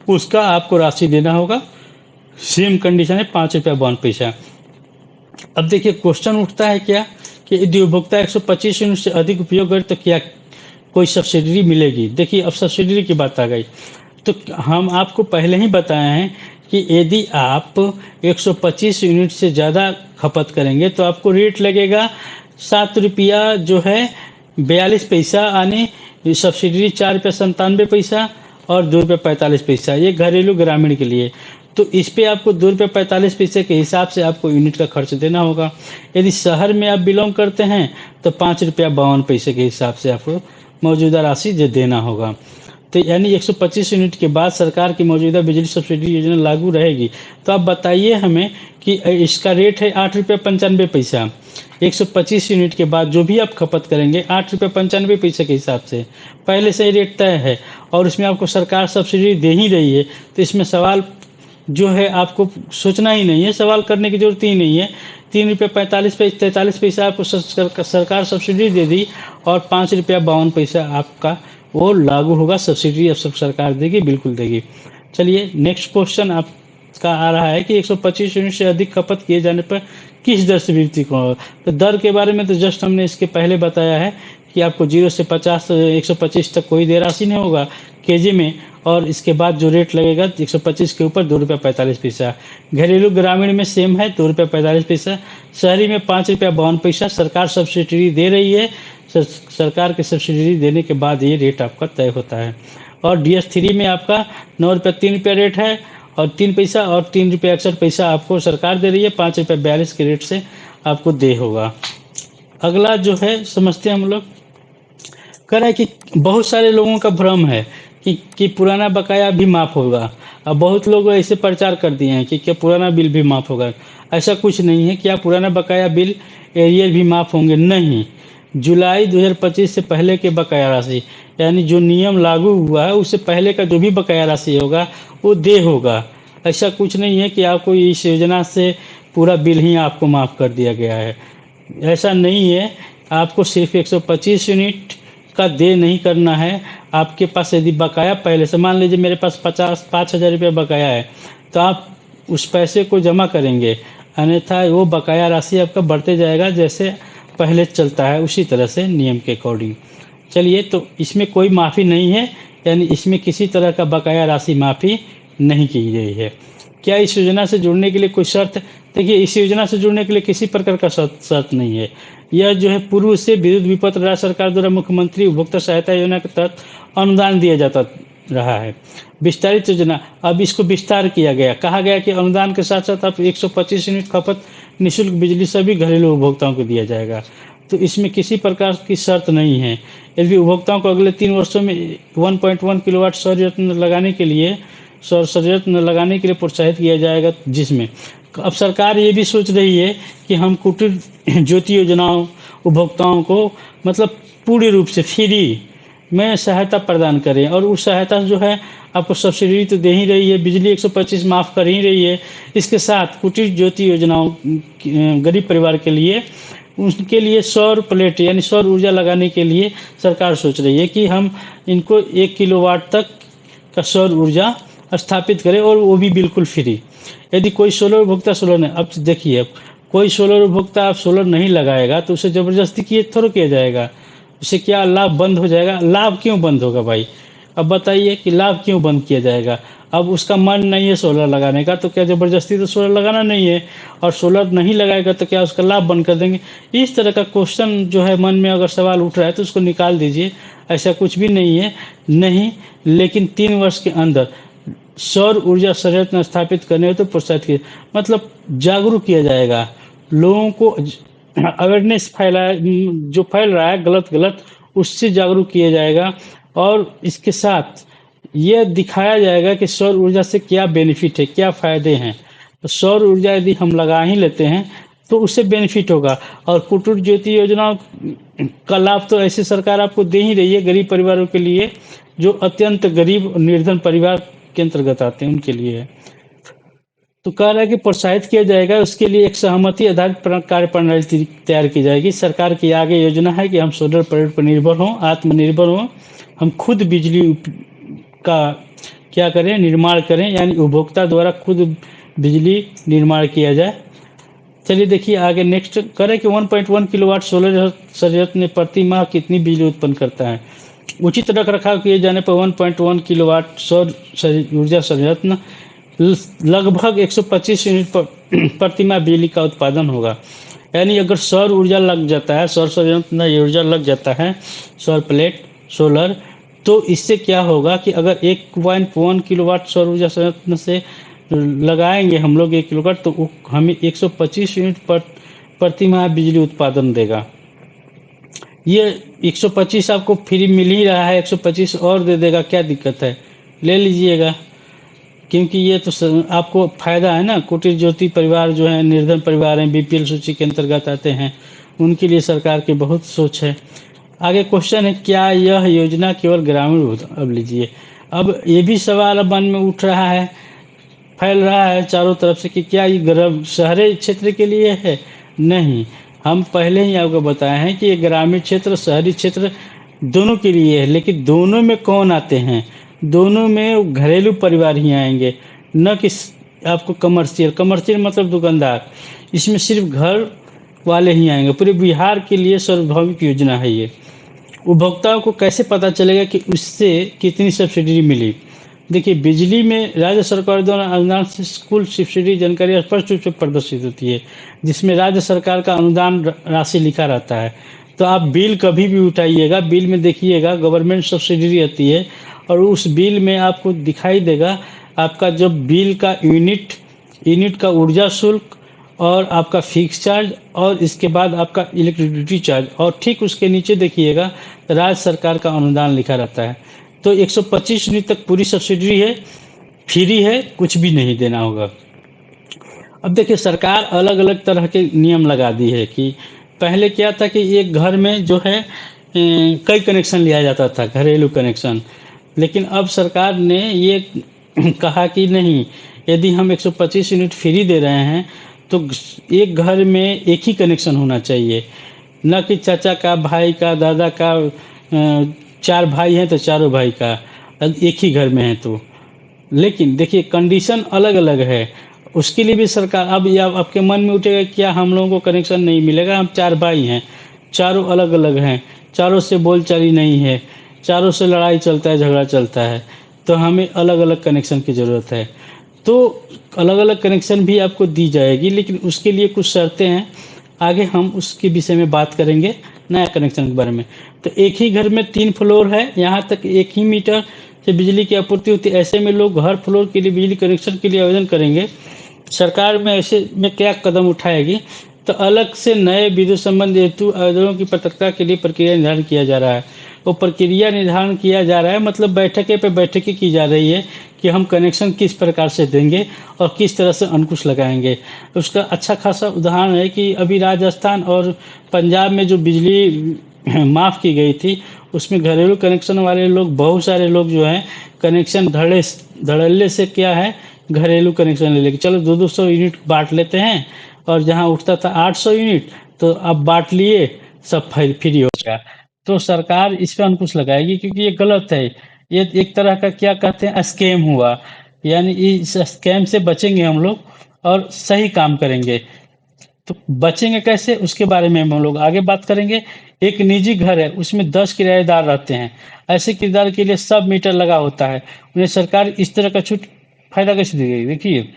उसका आपको राशि देना होगा। सेम कंडीशन है, 5 रुपया 52 पैसा। अब देखिए क्वेश्चन उठता है क्या कि यदि उपभोक्ता 125 यूनिट से अधिक उपयोग करे तो क्या कोई सब्सिडी मिलेगी? देखिए अब सब्सिडी की बात आ गई, तो हम आपको पहले ही बताए हैं कि यदि आप 125 यूनिट से ज़्यादा खपत करेंगे तो आपको रेट लगेगा 7 रुपया जो है 42 पैसा, यानी सब्सिडी 4 रुपया 97 पैसा और 2 रुपये 45 पैसा, ये घरेलू ग्रामीण के लिए। तो इस पे आपको 2 रुपये 45 पैसे के हिसाब से आपको यूनिट का खर्च देना होगा। यदि शहर में आप बिलोंग करते हैं तो 5 रुपया 52 पैसे के हिसाब से आपको मौजूदा राशि देना होगा। तो यानी 125 यूनिट के बाद सरकार की मौजूदा बिजली सब्सिडी योजना लागू रहेगी। तो आप बताइए हमें कि इसका रेट है 8 रुपये 95 पैसा। 125 यूनिट के बाद जो भी आप खपत करेंगे 8 रुपये 95 पैसे के हिसाब से पहले से ही रेट तय है, और इसमें आपको सरकार सब्सिडी दे ही रही है। तो इसमें सवाल जो है आपको सोचना ही नहीं है, सवाल करने की जरूरत ही नहीं है। 3 रुपये 43 पैसा आपको सरकार सब्सिडी दे दी और 5 रुपया 52 पैसा आपका वो लागू होगा। सब्सिडी अब सब सरकार देगी, बिल्कुल देगी। चलिए नेक्स्ट क्वेश्चन आपका आ रहा है कि 125 यूनिट से अधिक खपत किए जाने पर किस दर से वृद्धि कौन होगा। तो दर के बारे में तो जस्ट हमने इसके पहले बताया है कि आपको 0 से 50 125 तक कोई दे राशि नहीं होगा केजी में, और इसके बाद जो रेट लगेगा 125 के ऊपर 2 रुपये 45 पैसा। घरेलू ग्रामीण में सेम है 2 रुपये 45 पैसा। शहरी में 5 रुपया 52 पैसा। सरकार सब्सिडी दे रही है, सरकार के सब्सिडी देने के बाद ये रेट आपका तय होता है। और DS3 में आपका 9 रुपये 3 रुपया रेट है और 3 पैसा, और 3 रुपये 61 पैसा आपको सरकार दे रही है, 5 रुपये 42 के रेट से आपको दे होगा। अगला जो है समझते हैं हम लोग, कह रहा है कि बहुत सारे लोगों का भ्रम है कि पुराना बकाया भी माफ़ होगा। अब बहुत लोग ऐसे प्रचार कर दिए हैं कि क्या पुराना बिल भी माफ़ होगा। ऐसा कुछ नहीं है। क्या पुराना बकाया बिल एरियर भी माफ़ होंगे? नहीं। जुलाई 2025 से पहले के बकाया राशि, यानी जो नियम लागू हुआ है उससे पहले का जो भी बकाया राशि होगा वो दे होगा। ऐसा कुछ नहीं है कि आपको इस योजना से पूरा बिल ही आपको माफ़ कर दिया गया है, ऐसा नहीं है। आपको सिर्फ 125 यूनिट का दे नहीं करना है। आपके पास यदि बकाया पहले से, मान लीजिए मेरे पास 5,000 रुपये बकाया है, तो आप उस पैसे को जमा करेंगे, अन्यथा वो बकाया राशि आपका बढ़ते जाएगा जैसे पहले चलता है उसी तरह से नियम के अकॉर्डिंग। चलिए, तो इसमें कोई माफ़ी नहीं है, यानी इसमें किसी तरह का बकाया राशि माफ़ी नहीं की गई है। क्या इस योजना से जुड़ने के लिए कोई शर्त? देखिए, इस योजना से जुड़ने के लिए किसी प्रकार का शर्त नहीं है। यह जो है पूर्व से विद्युत विपत्र राज्य सरकार द्वारा मुख्यमंत्री उपभोक्ता सहायता योजना के तहत अनुदान दिया जाता रहा है। विस्तारित योजना, अब इसको विस्तार किया गया। कहा गया कि अनुदान के साथ साथ अब 125 यूनिट खपत निःशुल्क बिजली सभी घरेलू उपभोक्ताओं को दिया जाएगा। तो इसमें किसी प्रकार की शर्त नहीं है। यदि उपभोक्ताओं को अगले 3 वर्षों में 1.1 किलोवाट सौर यंत्र लगाने के लिए प्रोत्साहित किया जाएगा, जिसमें अब सरकार ये भी सोच रही है कि हम कुटीर ज्योति योजनाओं उपभोक्ताओं को मतलब पूर्ण रूप से फ्री में सहायता प्रदान करें। और उस सहायता जो है आपको सब्सिडी तो दे ही रही है, बिजली 125 माफ़ कर ही रही है। इसके साथ कुटीर ज्योति योजनाओं गरीब परिवार के लिए, उनके लिए सौर प्लेट यानी सौर ऊर्जा लगाने के लिए सरकार सोच रही है कि हम इनको 1 किलोवाट तक का सौर ऊर्जा स्थापित करें, और वो भी बिल्कुल फ्री। यदि कोई सोलर उपभोक्ता सोलर नहीं, अब देखिए, अब कोई सोलर उपभोक्ता आप सोलर नहीं लगाएगा तो उसे ज़बरदस्ती किए थोड़ा किया जाएगा, उससे क्या लाभ बंद हो जाएगा? लाभ क्यों बंद होगा भाई? अब बताइए कि लाभ क्यों बंद किया जाएगा? अब उसका मन नहीं है सोलर लगाने का, तो क्या ज़बरदस्ती तो सोलर लगाना नहीं है, और सोलर नहीं लगाएगा तो क्या उसका लाभ बंद कर देंगे? इस तरह का क्वेश्चन जो है मन में अगर सवाल उठ रहा है तो उसको निकाल दीजिए। ऐसा कुछ भी नहीं है। नहीं, लेकिन 3 वर्ष के अंदर सौर ऊर्जा संयंत्र स्थापित करने तो प्रोत्साहित किया, मतलब जागरूक किया जाएगा लोगों को। अवेयरनेस जो फैल रहा है गलत उससे जागरूक किया जाएगा, और इसके साथ यह दिखाया जाएगा कि सौर ऊर्जा से क्या बेनिफिट है, क्या फ़ायदे हैं। तो सौर ऊर्जा यदि हम लगा ही लेते हैं तो उससे बेनिफिट होगा। और कुटीर ज्योति योजना का लाभ तो ऐसी सरकार आपको दे ही रही है गरीब परिवारों के लिए, जो अत्यंत गरीब निर्धन परिवार के अंतर्गत आते हैं उनके लिए। तो कह रहा है कि प्रोत्साहित किया जाएगा, उसके लिए एक सहमति आधारित कार्य प्रणाली तैयार की जाएगी। सरकार की आगे योजना है कि हम सोलर प्लेट पर निर्भर हों, आत्मनिर्भर हों, हम खुद बिजली का क्या करें, निर्माण करें, यानी उपभोक्ता द्वारा खुद बिजली निर्माण किया जाए। चलिए देखिए आगे नेक्स्ट करें कि 1.1 किलोवाट सोलर संयंत्र प्रति माह कितनी बिजली उत्पन्न करता है। उचित रख रखाव किए जाने पर 1.1 किलोवाट सौर ऊर्जा संयंत्र लगभग 125 यूनिट प्रति माह बिजली का उत्पादन होगा। यानी अगर सौर ऊर्जा लग जाता है, सौर संयंत्र में ऊर्जा लग जाता है, सौर प्लेट सोलर, तो इससे क्या होगा कि अगर 1.1 किलोवाट सौर ऊर्जा संयंत्र से लगाएंगे हम लोग 1 किलोवाट, तो हमें 125 यूनिट प्रति माह बिजली उत्पादन देगा। ये 125 आपको फ्री मिल ही रहा है, 125 और दे देगा, क्या दिक्कत है? ले लीजिएगा, क्योंकि ये तो आपको फायदा है ना। कुटीर ज्योति परिवार जो है निर्धन परिवार हैं, BPL सूची के अंतर्गत आते हैं, उनके लिए सरकार की बहुत सोच है। आगे क्वेश्चन है, क्या यह योजना केवल ग्रामीण? अब लीजिए, अब ये भी सवाल अब मन में उठ रहा है, फैल रहा है चारों तरफ से कि क्या ये शहरी क्षेत्र के लिए है? नहीं, हम पहले ही आपको बताए हैं कि ये ग्रामीण क्षेत्र शहरी क्षेत्र दोनों के लिए है। लेकिन दोनों में कौन आते हैं? दोनों में घरेलू परिवार ही आएंगे, न कि आपको कमर्शियल, कमर्शियल मतलब दुकानदार, इसमें सिर्फ घर वाले ही आएंगे। पूरे बिहार के लिए सार्वभौमिक योजना है ये। उपभोक्ताओं को कैसे पता चलेगा कि उससे कितनी सब्सिडी मिली? देखिए, बिजली में राज्य सरकार द्वारा अनुदान से कुल सब्सिडी जानकारी स्पष्ट रूप से प्रदर्शित होती है, जिसमें राज्य सरकार का अनुदान राशि लिखा रहता है। तो आप बिल कभी भी उठाइएगा, बिल में देखिएगा गवर्नमेंट सब्सिडी रहती है, और उस बिल में आपको दिखाई देगा आपका जब बिल का यूनिट का ऊर्जा शुल्क और आपका फिक्स चार्ज और इसके बाद आपका इलेक्ट्रिसिटी चार्ज, और ठीक उसके नीचे देखिएगा राज्य सरकार का अनुदान लिखा रहता है। तो 125 यूनिट तक पूरी सब्सिडी है, फ्री है, कुछ भी नहीं देना होगा। अब देखिए, सरकार अलग अलग तरह के नियम लगा दी है कि पहले क्या था कि एक घर में जो है कई कनेक्शन लिया जाता था, घरेलू कनेक्शन। लेकिन अब सरकार ने ये कहा कि नहीं, यदि हम 125 यूनिट फ्री दे रहे हैं तो एक घर में एक ही कनेक्शन होना चाहिए, न कि चाचा का, भाई का, दादा का, 4 भाई हैं तो चारों भाई का एक ही घर में है तो। लेकिन देखिए, कंडीशन अलग अलग है, उसके लिए भी सरकार, अब या आपके मन में उठेगा क्या हम लोगों को कनेक्शन नहीं मिलेगा, हम 4 भाई हैं, चारों अलग अलग हैं, चारों से बोलचाली नहीं है, चारों से लड़ाई चलता है, झगड़ा चलता है, तो हमें अलग अलग कनेक्शन की ज़रूरत है। तो अलग अलग कनेक्शन भी आपको दी जाएगी, लेकिन उसके लिए कुछ शर्तें हैं, आगे हम उसके विषय में बात करेंगे नया कनेक्शन के बारे में। तो एक ही घर में 3 फ्लोर है, यहाँ तक एक ही मीटर से बिजली की आपूर्ति होती है। ऐसे में लोग हर फ्लोर के लिए बिजली कनेक्शन के लिए आवेदन करेंगे। सरकार में ऐसे में क्या कदम उठाएगी? तो अलग से नए विद्युत संबंध हेतु आवेदनों की पात्रता के लिए प्रक्रिया निर्धारण किया जा रहा है। वो प्रक्रिया निर्धारण किया जा रहा है मतलब बैठकें पे बैठकें की जा रही है कि हम कनेक्शन किस प्रकार से देंगे और किस तरह से अंकुश लगाएंगे। उसका अच्छा खासा उदाहरण है कि अभी राजस्थान और पंजाब में जो बिजली माफ़ की गई थी, उसमें घरेलू कनेक्शन वाले लोग, बहुत सारे लोग जो हैं कनेक्शन धड़ल्ले से क्या है, घरेलू कनेक्शन ले लेके चलो 200 यूनिट बांट लेते हैं, और जहां उठता था 800 यूनिट तो अब बांट लिए, सब फ्री हो गया। तो सरकार इस पर अंकुश लगाएगी, क्योंकि ये गलत है। ये एक तरह का क्या कहते हैं, स्कैम हुआ। यानी इस स्कैम से बचेंगे हम लोग और सही काम करेंगे। तो बचेंगे कैसे, उसके बारे में हम लोग आगे बात करेंगे। एक निजी घर है, उसमें 10 किराएदार रहते हैं। ऐसे किराएदार के लिए सब मीटर लगा होता है, उन्हें सरकार इस तरह का छूट फायदा कैसे दी गई? देखिए,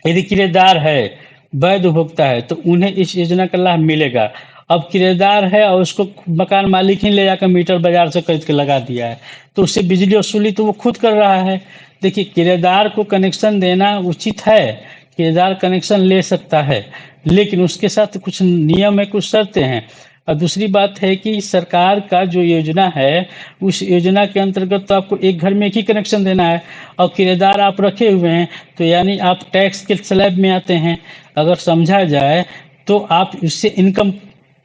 यदि किराएदार है, वैध उपभोक्ता है, तो उन्हें इस योजना का लाभ मिलेगा। अब किराएदार है और उसको मकान मालिक ही ले जाकर मीटर बाजार से खरीद के लगा दिया है, तो उससे बिजली वसूली तो वो खुद कर रहा है। देखिए, किराएदार को कनेक्शन देना उचित है, किराएदार कनेक्शन ले सकता है, लेकिन उसके साथ कुछ नियम है, कुछ शर्तें हैं। और दूसरी बात है कि सरकार का जो योजना है, उस योजना के अंतर्गत तो आपको एक घर में एक ही कनेक्शन देना है, और किराएदार आप रखे हुए हैं, तो यानी आप टैक्स के स्लैब में आते हैं। अगर समझा जाए तो आप उससे इनकम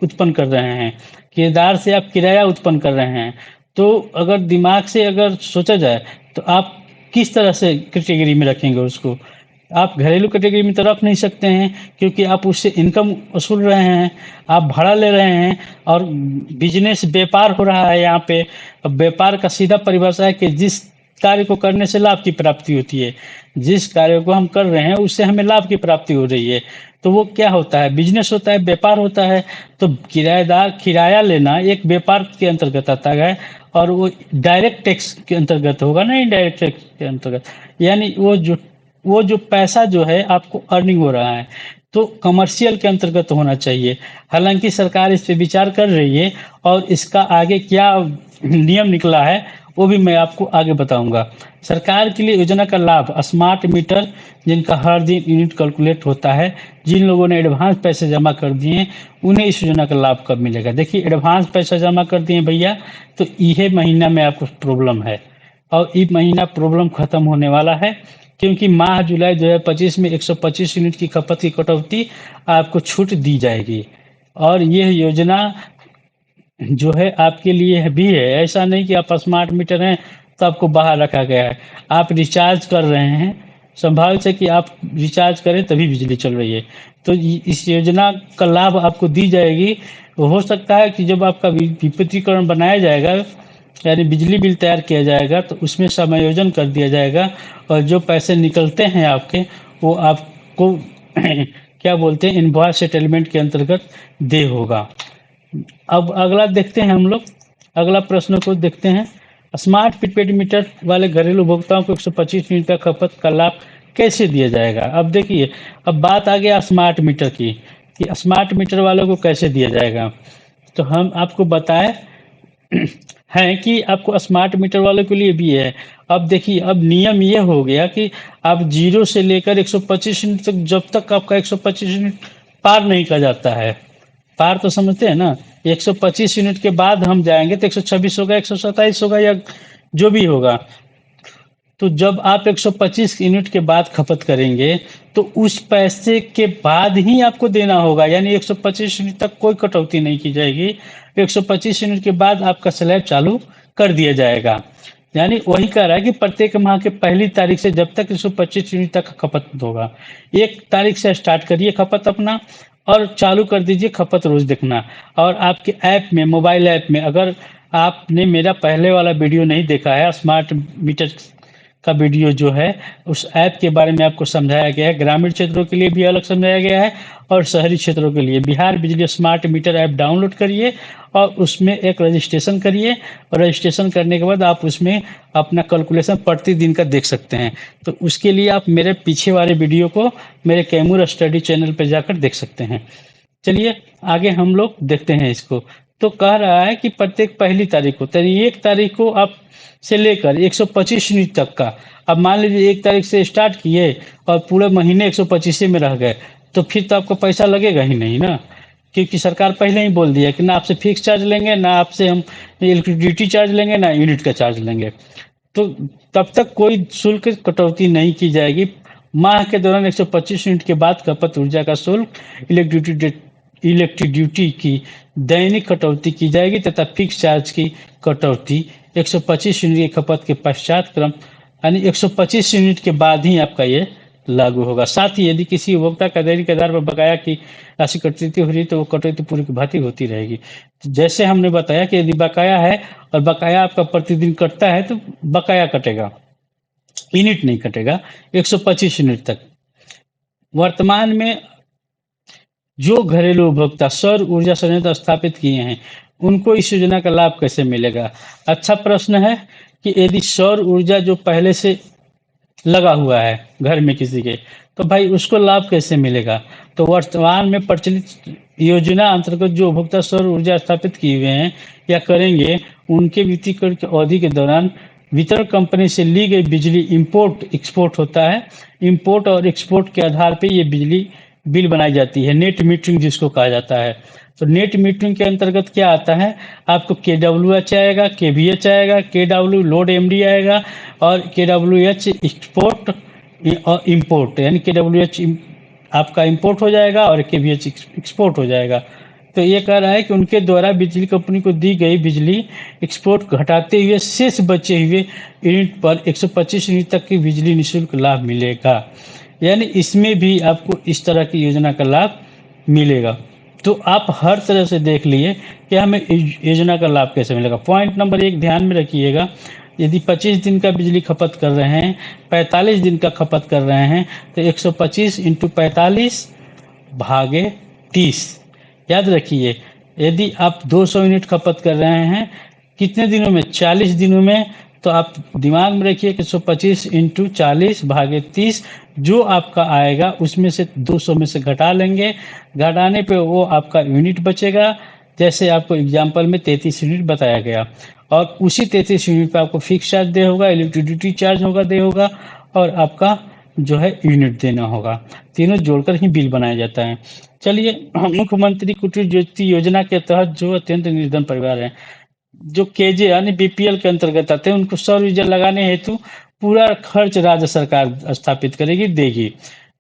उत्पन्न कर रहे हैं, किराएदार से आप किराया उत्पन्न कर रहे हैं। तो अगर दिमाग से अगर सोचा जाए तो आप किस तरह से कैटेगरी में रखेंगे उसको? आप घरेलू कैटेगरी में तो रख नहीं सकते हैं, क्योंकि आप उससे इनकम वसूल रहे हैं, आप भाड़ा ले रहे हैं, और बिजनेस व्यापार हो रहा है यहाँ पे। अब व्यापार का सीधा परिभाषा है कि जिस कार्य को करने से लाभ की प्राप्ति होती है, जिस कार्य को हम कर रहे हैं उससे हमें लाभ की प्राप्ति हो रही है, तो वो क्या होता है, बिजनेस होता है, व्यापार होता है। तो किराएदार किराया लेना एक व्यापार के अंतर्गत आता है, और वो डायरेक्ट टैक्स के अंतर्गत होगा ना, इनडायरेक्ट टैक्स के अंतर्गत। यानी वो जो पैसा जो है आपको अर्निंग हो रहा है, तो कमर्शियल के अंतर्गत होना चाहिए। हालांकि सरकार इस पे विचार कर रही है, और इसका आगे क्या नियम निकला है वो भी मैं आपको आगे बताऊंगा। सरकार के लिए योजना का लाभ, स्मार्ट मीटर जिनका हर दिन यूनिट कैलकुलेट होता है, जिन लोगों ने एडवांस पैसे जमा कर दिए हैं, उन्हें इस योजना का लाभ कब मिलेगा? देखिए, एडवांस पैसा जमा कर दिए भैया, तो ये महीना में आपको प्रॉब्लम है, और ये महीना प्रॉब्लम खत्म होने वाला है, क्योंकि माह जुलाई 2025 में 125 यूनिट की खपत की कटौती आपको छूट दी जाएगी। और यह योजना जो है आपके लिए भी है, ऐसा नहीं कि आप स्मार्ट मीटर हैं तो आपको बाहर रखा गया है। आप रिचार्ज कर रहे हैं, संभावित है कि आप रिचार्ज करें तभी बिजली चल रही है, तो इस योजना का लाभ आपको दी जाएगी। हो सकता है कि जब आपका विद्युतीकरण बनाया जाएगा यानी बिजली बिल तैयार किया जाएगा, तो उसमें समायोजन कर दिया जाएगा और जो पैसे निकलते हैं आपके, वो आपको क्या बोलते हैं, इनवॉइस सेटलमेंट के अंतर्गत दे होगा। अब अगला देखते हैं हम लोग, अगला प्रश्न को देखते हैं। स्मार्ट प्रीपेड मीटर वाले घरेलू उपभोक्ताओं को 125 यूनिट का खपत का लाभ कैसे दिया जाएगा। अब देखिए, अब बात आ गया स्मार्ट मीटर की, कि स्मार्ट मीटर वालों को कैसे दिया जाएगा। तो हम आपको बताएं हैं कि आपको स्मार्ट मीटर वालों के लिए भी है। अब देखिए, अब नियम ये हो गया कि आप 0 से लेकर 125 यूनिट तक, जब तक आपका 125 यूनिट पार नहीं कर जाता है, पार तो समझते हैं ना, 125 यूनिट के बाद हम जाएंगे तो 126 होगा, 127 होगा, या जो भी होगा। तो जब आप 125 यूनिट के बाद खपत करेंगे, तो उस पैसे के बाद ही आपको देना होगा, यानी 125 यूनिट तक कोई कटौती नहीं की जाएगी। 125 यूनिट के बाद आपका स्लैब चालू कर दिया जाएगा। यानी वही कह रहा है कि प्रत्येक माह के पहली तारीख से जब तक 125 यूनिट तक खपत होगा, 1 तारीख से स्टार्ट करिए खपत अपना, और चालू कर दीजिए खपत रोज देखना। और आपके ऐप में, मोबाइल ऐप में, अगर आपने मेरा पहले वाला वीडियो नहीं देखा है, स्मार्ट मीटर का वीडियो जो है, उस ऐप के बारे में आपको समझाया गया है। ग्रामीण क्षेत्रों के लिए भी अलग समझाया गया है और शहरी क्षेत्रों के लिए। बिहार बिजली स्मार्ट मीटर ऐप डाउनलोड करिए और उसमें एक रजिस्ट्रेशन करिए, और रजिस्ट्रेशन करने के बाद आप उसमें अपना कैलकुलेशन प्रतिदिन का देख सकते हैं। तो उसके लिए आप मेरे पीछे वाले वीडियो को मेरे कैमूर स्टडी चैनल पर जाकर देख सकते हैं। चलिए आगे हम लोग देखते हैं इसको। तो कह रहा है कि प्रत्येक पहली तारीख को, यानी 1 तारीख को आप से लेकर 125 यूनिट तक का, अब मान लीजिए 1 तारीख से स्टार्ट किए और पूरे महीने 125 में रह गए, तो फिर तो आपको पैसा लगेगा ही नहीं ना, क्योंकि सरकार पहले ही बोल दिया कि ना आपसे फिक्स चार्ज लेंगे, ना आपसे हम इलेक्ट्रिसिटी चार्ज लेंगे, ना यूनिट का चार्ज लेंगे। तो तब तक कोई शुल्क कटौती नहीं की जाएगी। माह के दौरान 125 यूनिट के बाद खपत ऊर्जा का शुल्क, इलेक्ट्रिक ड्यूटी की दैनिक कटौती की जाएगी तथा फिक्स चार्ज की कटौती 125 यूनिट की खपत के पश्चात क्रम, यानी 125 यूनिट के बाद ही आपका ये लागू होगा। साथ ही यदि किसी उपभोक्ता का दैनिक आधार पर बकाया की राशि कटौती हो रही, तो वो कटौती पूरी की भांति होती रहेगी। तो जैसे हमने बताया कि यदि बकाया है और बकाया आपका प्रतिदिन कटता है, तो बकाया कटेगा, यूनिट नहीं कटेगा 125 यूनिट तक। वर्तमान में जो घरेलू उपभोक्ता सौर ऊर्जा संयंत्र स्थापित किए हैं, उनको इस योजना का लाभ कैसे मिलेगा। अच्छा प्रश्न है कि यदि सौर ऊर्जा जो पहले से लगा हुआ है घर में किसी के, तो भाई उसको लाभ कैसे मिलेगा। तो वर्तमान में प्रचलित योजना अंतर्गत जो उपभोक्ता सौर ऊर्जा स्थापित किए हुए हैं या करेंगे, उनके वित्तीयकरण की अवधि के दौरान वितरण कंपनी से ली गई बिजली इंपोर्ट एक्सपोर्ट होता है। इंपोर्ट और एक्सपोर्ट के आधार पर ये बिजली बिल बनाई जाती है, नेट मीटरिंग जिसको कहा जाता है। तो नेट मीटरिंग के अंतर्गत क्या आता है, आपको KWH आएगा, KVH आएगा, KW लोड MD आएगा, और KWH एक्सपोर्ट और इम्पोर्ट, यानी KWH आपका इंपोर्ट हो जाएगा और KVH एक्सपोर्ट हो जाएगा। तो ये कह रहा है कि उनके द्वारा बिजली कंपनी को दी गई बिजली एक्सपोर्ट घटाते हुए शेष बचे हुए यूनिट पर 125 यूनिट तक की बिजली निःशुल्क लाभ मिलेगा। यानी इसमें भी आपको इस तरह की योजना का लाभ मिलेगा। तो आप हर तरह से देख लिए कि हमें योजना का लाभ कैसे मिलेगा। पॉइंट नंबर 1 ध्यान में रखिएगा, यदि 25 दिन का बिजली खपत कर रहे हैं, 45 दिन का खपत कर रहे हैं, तो 125 इंटू 45 भागे 30। याद रखिए, यदि आप 200 यूनिट खपत कर रहे हैं कितने दिनों में, 40 दिनों में, तो आप दिमाग में रखिए कि 125 इंटू 40 भागे 30, जो आपका आएगा उसमें से 200 में से घटा लेंगे, घटाने पे वो आपका यूनिट बचेगा। जैसे आपको एग्जाम्पल में 33 यूनिट बताया गया, और उसी 33 यूनिट पे आपको फिक्स चार्ज दे होगा, इलेक्ट्रिसिटी चार्ज होगा दे होगा, और आपका जो है यूनिट देना होगा। तीनों जोड़कर ही बिल बनाया जाता है। चलिए, मुख्यमंत्री कुटीर ज्योति योजना के तहत जो अत्यंत निर्धन परिवार हैं, जो केजे यानी BPL के अंतर्गत आते हैं, उनको सौर ऊर्जा लगाने हेतु पूरा खर्च राज्य सरकार स्थापित करेगी, देगी।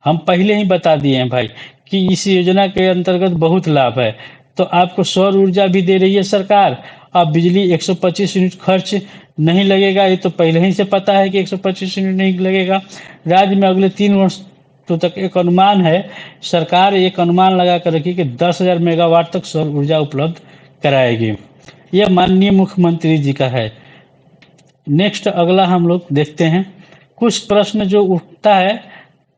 हम पहले ही बता दिए हैं भाई कि इस योजना के अंतर्गत बहुत लाभ है। तो आपको सौर ऊर्जा भी दे रही है सरकार, अब बिजली 125 यूनिट खर्च नहीं लगेगा, ये तो पहले ही से पता है कि 125 यूनिट नहीं लगेगा। राज्य में अगले 3 वर्ष तो तक एक अनुमान है, सरकार एक अनुमान लगा कर रखी कि 10,000 मेगावाट तक सौर ऊर्जा उपलब्ध कराएगी। यह माननीय मुख्यमंत्री जी का है, नेक्स्ट अगला हम लोग देखते हैं कुछ प्रश्न जो उठता है।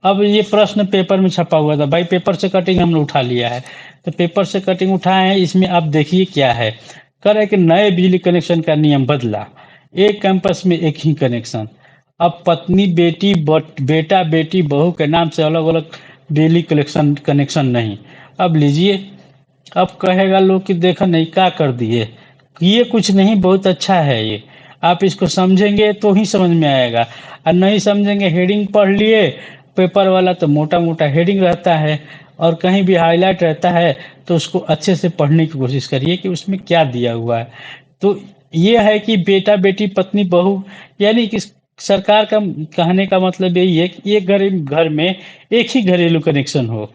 अब ये प्रश्न पेपर में छपा हुआ था भाई, पेपर से कटिंग हमने उठा लिया है। तो पेपर से कटिंग उठाए हैं, इसमें आप देखिए क्या है। कर है कि नए बिजली कनेक्शन का नियम बदला, एक कैंपस में एक ही कनेक्शन। अब पत्नी बेटी बेटा बेटी बहू के नाम से अलग अलग बिजली कनेक्शन कनेक्शन नहीं। अब लीजिए, अब कहेगा लोग कि देखा नहीं क्या कर दिए। ये कुछ नहीं, बहुत अच्छा है ये। आप इसको समझेंगे तो ही समझ में आएगा, और नहीं समझेंगे, हेडिंग पढ़ लिए, पेपर वाला तो मोटा मोटा हेडिंग रहता है और कहीं भी हाईलाइट रहता है, तो उसको अच्छे से पढ़ने की कोशिश करिए कि उसमें क्या दिया हुआ है। तो ये है कि बेटा बेटी पत्नी बहू, यानी कि सरकार का कहने का मतलब यही है कि एक घर में एक ही घरेलू कनेक्शन हो।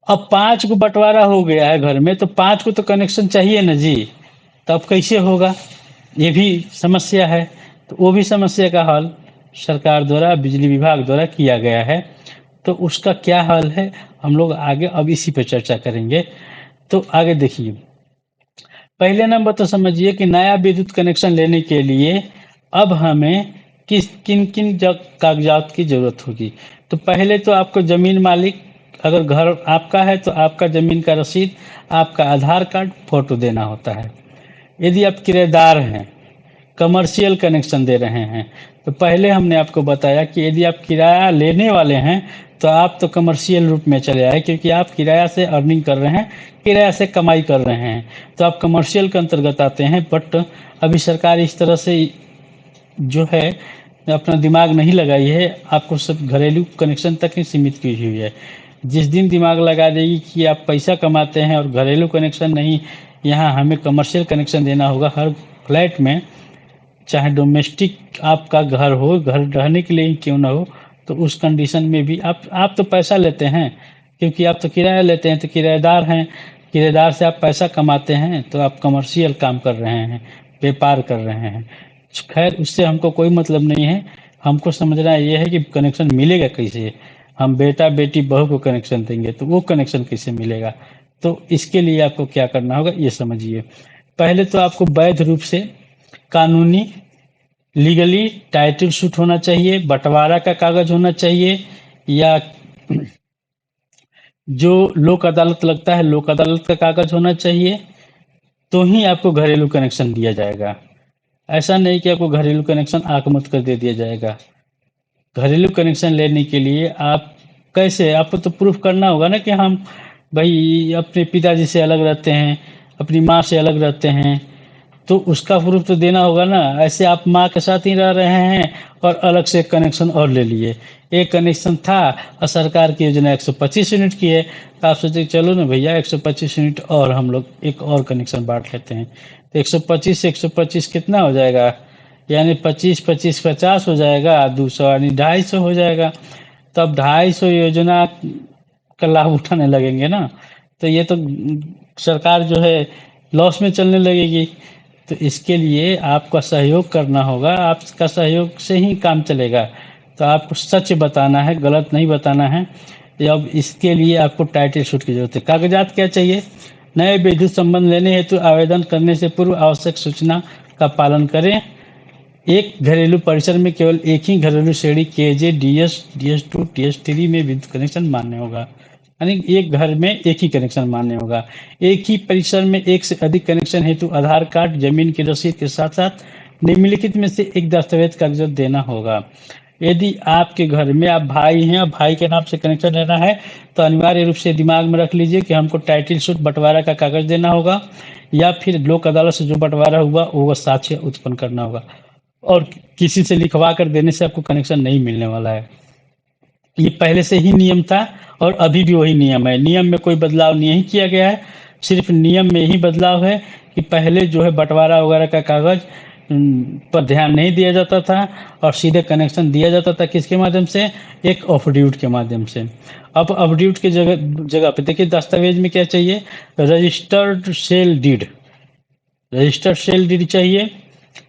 अब 5 को बँटवारा हो गया है घर में, तो 5 को तो कनेक्शन चाहिए ना जी, तब कैसे होगा? ये भी समस्या है। तो वो भी समस्या का हल सरकार द्वारा, बिजली विभाग द्वारा किया गया है। तो उसका क्या हल है, हम लोग आगे अब इसी पे चर्चा करेंगे। तो आगे देखिए, पहले नंबर तो समझिए कि नया विद्युत कनेक्शन लेने के लिए अब हमें किन कागजात की जरूरत होगी। तो पहले तो आपको जमीन मालिक, अगर घर आपका है तो आपका जमीन का रसीद, आपका आधार कार्ड, फोटो देना होता है। यदि आप किराएदार हैं, कमर्शियल कनेक्शन दे रहे हैं, तो पहले हमने आपको बताया कि यदि आप किराया लेने वाले हैं तो आप तो कमर्शियल रूप में चले आए, क्योंकि आप किराया से अर्निंग कर रहे हैं, किराया से कमाई कर रहे हैं, तो आप कमर्शियल के अंतर्गत आते हैं। बट अभी सरकार इस तरह से जो है अपना दिमाग नहीं लगाई है, आपको सब घरेलू कनेक्शन तक ही सीमित की हुई है। जिस दिन दिमाग लगा देगी कि आप पैसा कमाते हैं और घरेलू कनेक्शन नहीं, यहाँ हमें कमर्शियल कनेक्शन देना होगा हर फ्लैट में, चाहे डोमेस्टिक आपका घर हो, घर रहने के लिए ही क्यों ना हो, तो उस कंडीशन में भी आप तो पैसा लेते हैं, क्योंकि आप तो किराया लेते हैं, तो किराएदार हैं, किराएदार से आप पैसा कमाते हैं, तो आप कमर्शियल काम कर रहे हैं, व्यापार कर रहे हैं। खैर, उससे हमको कोई मतलब नहीं है। हमको समझना ये है कि कनेक्शन मिलेगा कैसे। हम बेटा बेटी बहू को कनेक्शन देंगे तो वो कनेक्शन कैसे मिलेगा। तो इसके लिए आपको क्या करना होगा ये समझिए। पहले तो आपको वैध रूप से, कानूनी, लीगली टाइटल शूट होना चाहिए, बंटवारा का कागज होना चाहिए, या जो लोक अदालत लगता है लोक अदालत का कागज होना चाहिए, तो ही आपको घरेलू कनेक्शन दिया जाएगा। ऐसा नहीं कि आपको घरेलू कनेक्शन आंख मत कर दे दिया जाएगा। घरेलू कनेक्शन लेने के लिए आप कैसे, आपको तो प्रूफ करना होगा ना कि हम भाई अपने पिताजी से अलग रहते हैं, अपनी माँ से अलग रहते हैं, तो उसका प्रूफ तो देना होगा ना। ऐसे आप माँ के साथ ही रह रहे हैं और अलग से कनेक्शन और ले लिए। एक कनेक्शन था और सरकार की योजना 125 यूनिट की है, तो आप सोचे चलो ना भैया 125 यूनिट और हम लोग एक और कनेक्शन बांट लेते हैं। तो 125 से 125 कितना हो जाएगा, यानी 25 25 50 हो जाएगा, 200 यानी 250 हो जाएगा। तब 250 योजना का लाभ उठाने लगेंगे ना, तो ये तो सरकार जो है लॉस में चलने लगेगी। तो इसके लिए आपका सहयोग करना होगा, आपका सहयोग से ही काम चलेगा। तो आपको सच बताना है, गलत नहीं बताना है। अब इसके लिए आपको टाइटल शूट की जरूरत है। कागजात क्या चाहिए, नए विद्युत संबंध लेने हेतु आवेदन करने से पूर्व आवश्यक सूचना का पालन करें। एक घरेलू परिसर में केवल एक ही घरेलू श्रेणी केजे डीएस DS2 DS3 में विद्युत कनेक्शन मान्य होगा, यानी एक घर में एक ही कनेक्शन मान्य होगा। एक ही परिसर में एक से अधिक कनेक्शन हेतु आधार कार्ड, जमीन की रसीद के साथ साथ निम्नलिखित में से एक दस्तावेज कागजात देना होगा। यदि आपके घर में आप भाई हैं और भाई के नाम से कनेक्शन लेना है, तो अनिवार्य रूप से दिमाग में रख लीजिए कि हमको टाइटल शूट बंटवारा का कागज देना होगा, या फिर लोक अदालत से जो बंटवारा हुआ वो साक्ष्य उत्पन्न करना होगा। और किसी से लिखवा कर देने से आपको कनेक्शन नहीं मिलने वाला है। ये पहले से ही नियम था और अभी भी वही नियम है। नियम में कोई बदलाव नहीं किया गया है, सिर्फ नियम में ही बदलाव है कि पहले जो है बंटवारा वगैरह का कागज पर ध्यान नहीं दिया जाता था और सीधे कनेक्शन दिया जाता था किसके माध्यम से, एक ऑफड्यूट के माध्यम से। अब ऑफड्यूट के जगह जगह पे देखिए दस्तावेज में क्या चाहिए, registered sale deed, registered sale deed चाहिए,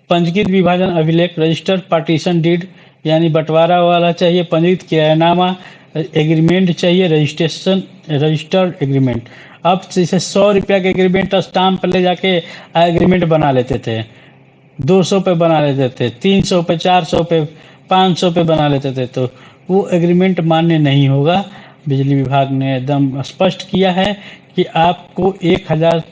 पंजीकृत विभाजन अभिलेख रजिस्टर्ड पार्टीशन डीड, यानी बंटवारा वाला चाहिए, पंजीकृत किरायानामा एग्रीमेंट चाहिए, रजिस्ट्रेशन रजिस्टर्ड एग्रीमेंट। अब जैसे 100 रुपया के एग्रीमेंट स्टाम्प ले जाके एग्रीमेंट बना लेते थे, 200 पे बना लेते थे, 300 पे, 400 पे, 500 पे बना लेते थे, तो वो एग्रीमेंट मान्य नहीं होगा। बिजली विभाग ने एकदम स्पष्ट किया है कि आपको 1000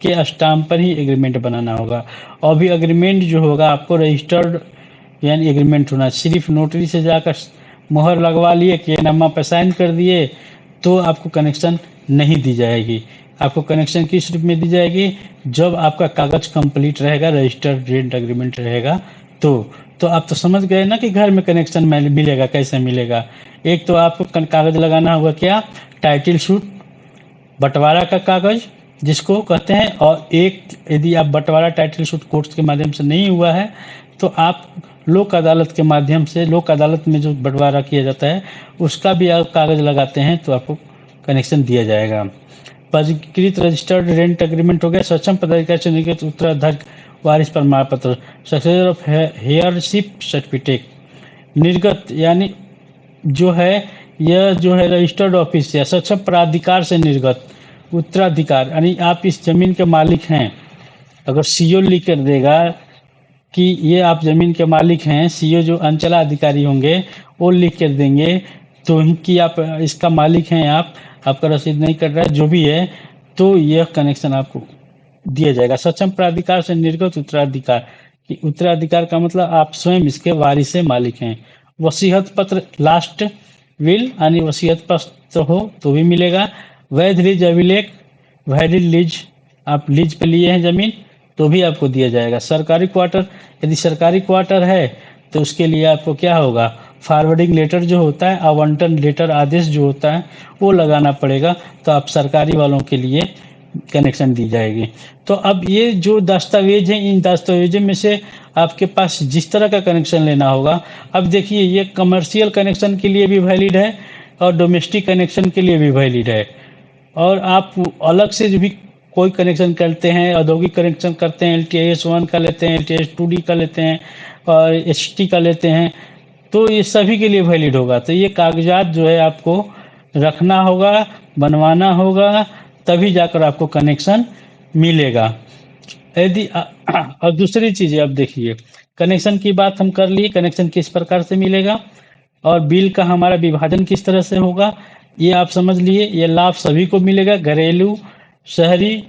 के स्टाम्प पर ही एग्रीमेंट बनाना होगा। और भी एग्रीमेंट जो होगा आपको रजिस्टर्ड यानी एग्रीमेंट होना, सिर्फ नोटरी से जाकर मोहर लगवा लिए कि नामा पर साइन कर दिए तो आपको कनेक्शन नहीं दी जाएगी। आपको कनेक्शन किस रूप में दी जाएगी? जब आपका कागज कंप्लीट रहेगा, रजिस्टर्ड रेंट एग्रीमेंट रहेगा तो आप तो समझ गए ना कि घर में कनेक्शन मिलेगा कैसे मिलेगा। एक तो आपको कागज लगाना होगा, क्या? टाइटल शूट, बंटवारा का कागज जिसको कहते हैं। और एक यदि आप बंटवारा टाइटल शूट कोर्ट के माध्यम से नहीं हुआ है तो आप लोक अदालत के माध्यम से, लोक अदालत में जो बंटवारा किया जाता है उसका भी आप कागज लगाते हैं तो आपको कनेक्शन दिया जाएगा। पंजीकृत रजिस्टर्ड रेंट एग्रीमेंट हो गया। सक्षम पदाधिकारी से निर्गत उत्तराधिकारी वारिस प्रमाण पत्र, सक्सेसर ऑफ हेयरशिप सर्टिफिकेट, निर्गत यानी जो है यह जो है रजिस्टर्ड ऑफिस या सक्षम प्राधिकार से निर्गत उत्तराधिकार, यानी आप इस जमीन के मालिक हैं। अगर सीओ लिख कर देगा कि ये आप जमीन के मालिक हैं, सीओ जो अंचलाधिकारी होंगे वो लिख कर देंगे तो कि आप इसका मालिक हैं, आपका रसीद नहीं कट रहा है, जो भी है, तो यह कनेक्शन आपको दिया जाएगा। सक्षम प्राधिकार से निर्गत उत्तराधिकार, कि उत्तराधिकार का मतलब आप स्वयं इसके वारिस से मालिक हैं। वसीयत पत्र, लास्ट विल यानी वसीयत पत्र हो तो भी मिलेगा। वैध लीज अभिलेख, वैलिड लीज, आप लीज पे लिए हैं जमीन तो भी आपको दिया जाएगा। सरकारी क्वार्टर, यदि सरकारी क्वार्टर है तो उसके लिए आपको क्या होगा? फॉरवर्डिंग लेटर जो होता है, आवंटन लेटर, आदेश जो होता है वो लगाना पड़ेगा, तो आप सरकारी वालों के लिए कनेक्शन दी जाएगी। तो अब ये जो दस्तावेज हैं, इन दस्तावेजों में से आपके पास जिस तरह का कनेक्शन लेना होगा। अब देखिए, ये कमर्शियल कनेक्शन के लिए भी वैलिड है और डोमेस्टिक कनेक्शन के लिए भी वैलिड है। और आप अलग से जो भी कोई कनेक्शन करते हैं, औद्योगिक कनेक्शन करते हैं, LTIS 1 का लेते हैं, LTIS 2D का लेते हैं और HT का लेते हैं, तो ये सभी के लिए वैलिड होगा। तो ये कागजात जो है आपको रखना होगा, बनवाना होगा, तभी जाकर आपको कनेक्शन मिलेगा। यदि और दूसरी चीज़ अब देखिए, कनेक्शन की बात हम कर लिए, कनेक्शन किस प्रकार से मिलेगा और बिल का हमारा विभाजन किस तरह से होगा, ये आप समझ लिए। ये लाभ सभी को मिलेगा, घरेलू, शहरी,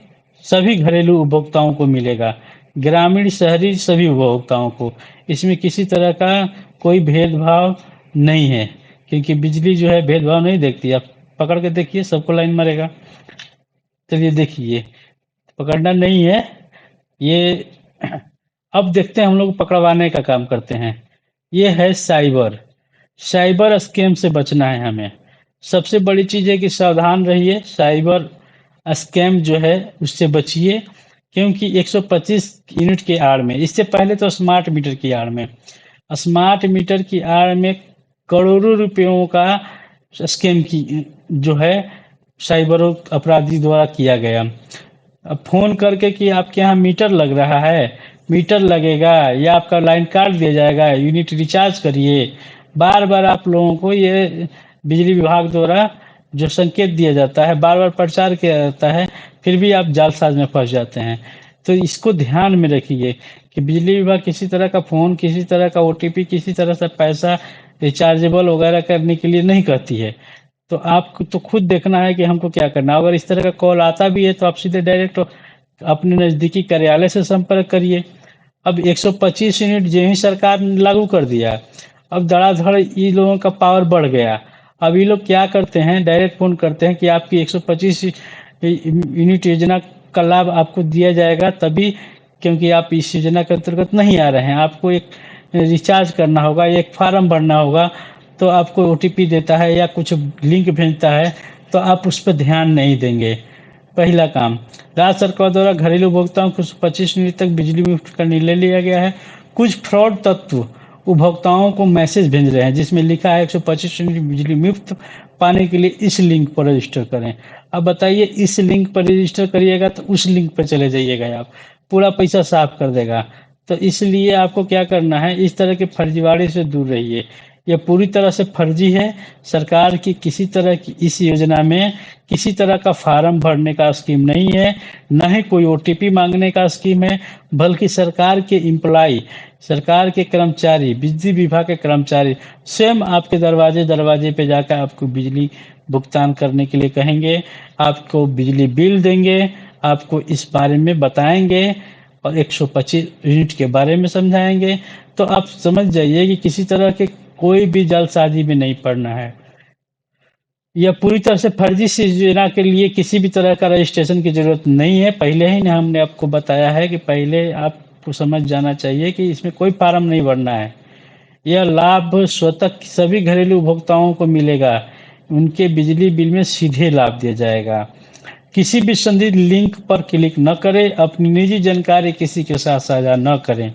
सभी घरेलू उपभोक्ताओं को मिलेगा, ग्रामीण, शहरी, सभी उपभोक्ताओं को। इसमें किसी तरह का कोई भेदभाव नहीं है, क्योंकि बिजली जो है भेदभाव नहीं देखती। आप पकड़ के देखिए, सबको लाइन मारेगा। चलिए देखिए, पकड़ना नहीं है ये। अब देखते हैं, हम लोग पकड़वाने का काम करते हैं। ये है साइबर, साइबर स्कैम से बचना है हमें। सबसे बड़ी चीज़ है कि सावधान रहिए, साइबर स्कैम जो है उससे बचिए, क्योंकि 125 यूनिट की आड़ में, इससे पहले तो स्मार्ट मीटर की आड़ में, स्मार्ट मीटर की आड़ में करोड़ों रुपयों का स्कैम की जो है साइबर अपराधी द्वारा किया गया। अब फ़ोन करके कि आपके यहाँ मीटर लग रहा है, मीटर लगेगा या आपका लाइन काट दिया जाएगा, यूनिट रिचार्ज करिए। बार बार आप लोगों को ये बिजली विभाग द्वारा जो संकेत दिया जाता है, बार बार प्रचार किया जाता है, फिर भी आप जालसाज में फंस जाते हैं। तो इसको ध्यान में रखिए कि बिजली विभाग किसी तरह का फ़ोन, किसी तरह का OTP, किसी तरह से पैसा रिचार्जेबल वगैरह करने के लिए नहीं कहती है। तो आपको तो खुद देखना है कि हमको क्या करना है। अगर इस तरह का कॉल आता भी है तो आप सीधे डायरेक्ट अपने नज़दीकी कार्यालय से संपर्क करिए। अब 125 यूनिट जो ही सरकार ने लागू कर दिया, अब धड़ाधड़ ये लोगों का पावर बढ़ गया। अब ये लोग क्या करते हैं, डायरेक्ट फ़ोन करते हैं कि आपकी 125 यूनिट योजना का लाभ आपको दिया जाएगा तभी, क्योंकि आप इस योजना के अंतर्गत नहीं आ रहे हैं, आपको एक रिचार्ज करना होगा, एक फॉर्म भरना होगा, तो आपको OTP देता है या कुछ लिंक भेजता है, तो आप उस पर ध्यान नहीं देंगे। पहला काम, राज्य सरकार द्वारा घरेलू उपभोक्ताओं को 25 यूनिट तक बिजली मुफ्त का निर्णय लिया गया है। कुछ फ्रॉड तत्व उपभोक्ताओं को मैसेज भेज रहे हैं जिसमें लिखा है 125 यूनिट बिजली मुफ्त पाने के लिए इस लिंक पर रजिस्टर करें। अब बताइए, इस लिंक पर रजिस्टर करिएगा तो उस लिंक पर चले जाइएगा, आप पूरा पैसा साफ कर देगा। तो इसलिए आपको क्या करना है, इस तरह के फर्जीवाड़े से दूर रहिए। यह पूरी तरह से फर्जी है। सरकार की किसी तरह की इस योजना में किसी तरह का फार्म भरने का स्कीम नहीं है, न ही कोई ओटीपी मांगने का स्कीम है, बल्कि सरकार के एम्प्लॉय, सरकार के कर्मचारी, बिजली विभाग के कर्मचारी स्वयं आपके दरवाजे पे जाकर आपको बिजली भुगतान करने के लिए कहेंगे, आपको बिजली बिल देंगे, आपको इस बारे में बताएंगे और 125 यूनिट के बारे में समझाएंगे। तो आप समझ जाइए कि किसी तरह के कोई भी जालसाजी में नहीं पड़ना है। यह पूरी तरह से फर्जी सी योजना के लिए किसी भी तरह का रजिस्ट्रेशन की जरूरत नहीं है। पहले ही ना हमने आपको बताया है कि पहले आपको समझ जाना चाहिए कि इसमें कोई फार्म नहीं भरना है। यह लाभ स्वतः सभी घरेलू उपभोक्ताओं को मिलेगा। उनके बिजली बिल में सीधे लाभ दिया जाएगा। किसी भी संदिग्ध लिंक पर क्लिक न करें, अपनी निजी जानकारी किसी के साथ साझा न करें।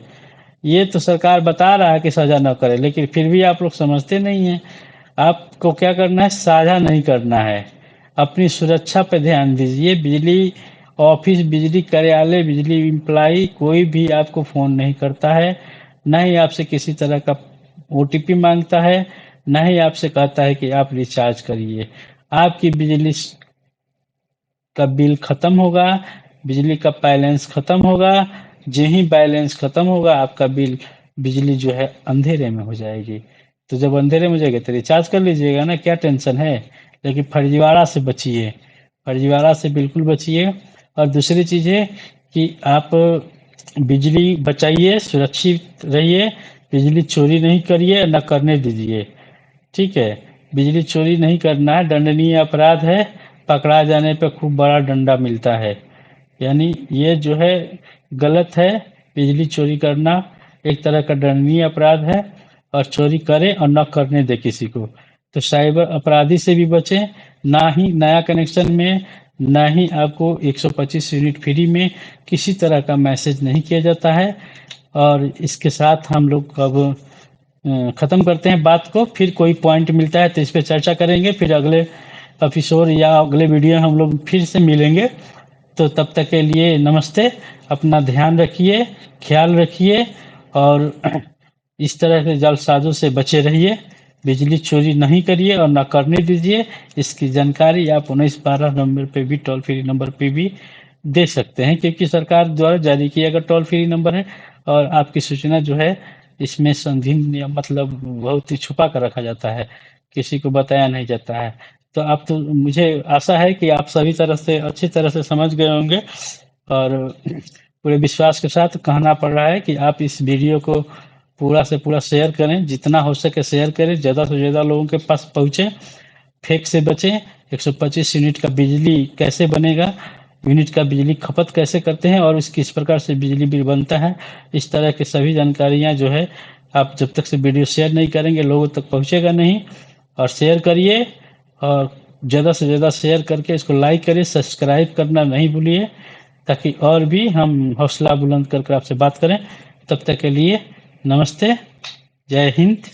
ये तो सरकार बता रहा है कि साझा न करें, लेकिन फिर भी आप लोग समझते नहीं हैं। आपको क्या करना है, साझा नहीं करना है। अपनी सुरक्षा पर ध्यान दीजिए। बिजली ऑफिस, बिजली कार्यालय, बिजली एम्प्लॉय कोई भी आपको फ़ोन नहीं करता है, न ही आपसे किसी तरह का ओटीपी मांगता है, न ही आपसे कहता है कि आप रिचार्ज करिए। आपकी बिजली का बिल खत्म होगा, बिजली का बैलेंस खत्म होगा। जो ही बैलेंस खत्म होगा, आपका बिल बिजली जो है अंधेरे में हो जाएगी। तो जब अंधेरे में हो जाएगी तो रिचार्ज कर लीजिएगा ना, क्या टेंशन है। लेकिन फर्जीवाड़ा से बचिए, फर्जीवाड़ा से बिल्कुल बचिए। और दूसरी चीज़ है कि आप बिजली बचाइए, सुरक्षित रहिए, बिजली चोरी नहीं करिए, न करने दीजिए। ठीक है, बिजली चोरी नहीं करना है, दंडनीय अपराध है। पकड़ा जाने पे खूब बड़ा डंडा मिलता है। यानी ये जो है गलत है। बिजली चोरी करना एक तरह का दंडनीय अपराध है, और चोरी करे और न करने दे किसी को। तो साइबर अपराधी से भी बचें। ना ही नया कनेक्शन में, ना ही आपको 125 यूनिट फ्री में किसी तरह का मैसेज नहीं किया जाता है। और इसके साथ हम लोग अब ख़त्म करते हैं बात को। फिर कोई पॉइंट मिलता है तो इस पे चर्चा करेंगे। फिर अगले एपिसोड या अगले वीडियो हम लोग फिर से मिलेंगे। तो तब तक के लिए नमस्ते। अपना ध्यान रखिए, ख्याल रखिए, और इस तरह के जालसाजों से बचे रहिए। बिजली चोरी नहीं करिए और ना करने दीजिए। इसकी जानकारी आप 1912 नंबर पे भी, टोल फ्री नंबर पे भी दे सकते हैं, क्योंकि सरकार द्वारा जारी किया गया टोल फ्री नंबर है। और आपकी सूचना जो है इसमें संदिग्ध या मतलब बहुत ही छुपा कर रखा जाता है, किसी को बताया नहीं जाता है। तो आप तो, मुझे आशा है कि आप सभी तरह से अच्छी तरह से समझ गए होंगे। और पूरे विश्वास के साथ कहना पड़ रहा है कि आप इस वीडियो को पूरा से पूरा शेयर करें, जितना हो सके शेयर करें, ज़्यादा से ज़्यादा लोगों के पास पहुँचे। फेक से बचें। 125 यूनिट का बिजली कैसे बनेगा, यूनिट का बिजली खपत कैसे करते हैं, और किस प्रकार से बिजली बिल बनता है, इस तरह की सभी जानकारियाँ जो है, आप जब तक से वीडियो शेयर नहीं करेंगे लोगों तक पहुँचेगा नहीं। और शेयर करिए, और ज़्यादा से ज़्यादा शेयर करके इसको लाइक करिए, सब्सक्राइब करना नहीं भूलिए, ताकि और भी हम हौसला बुलंद करके आपसे बात करें। तब तक के लिए नमस्ते, जय हिंद।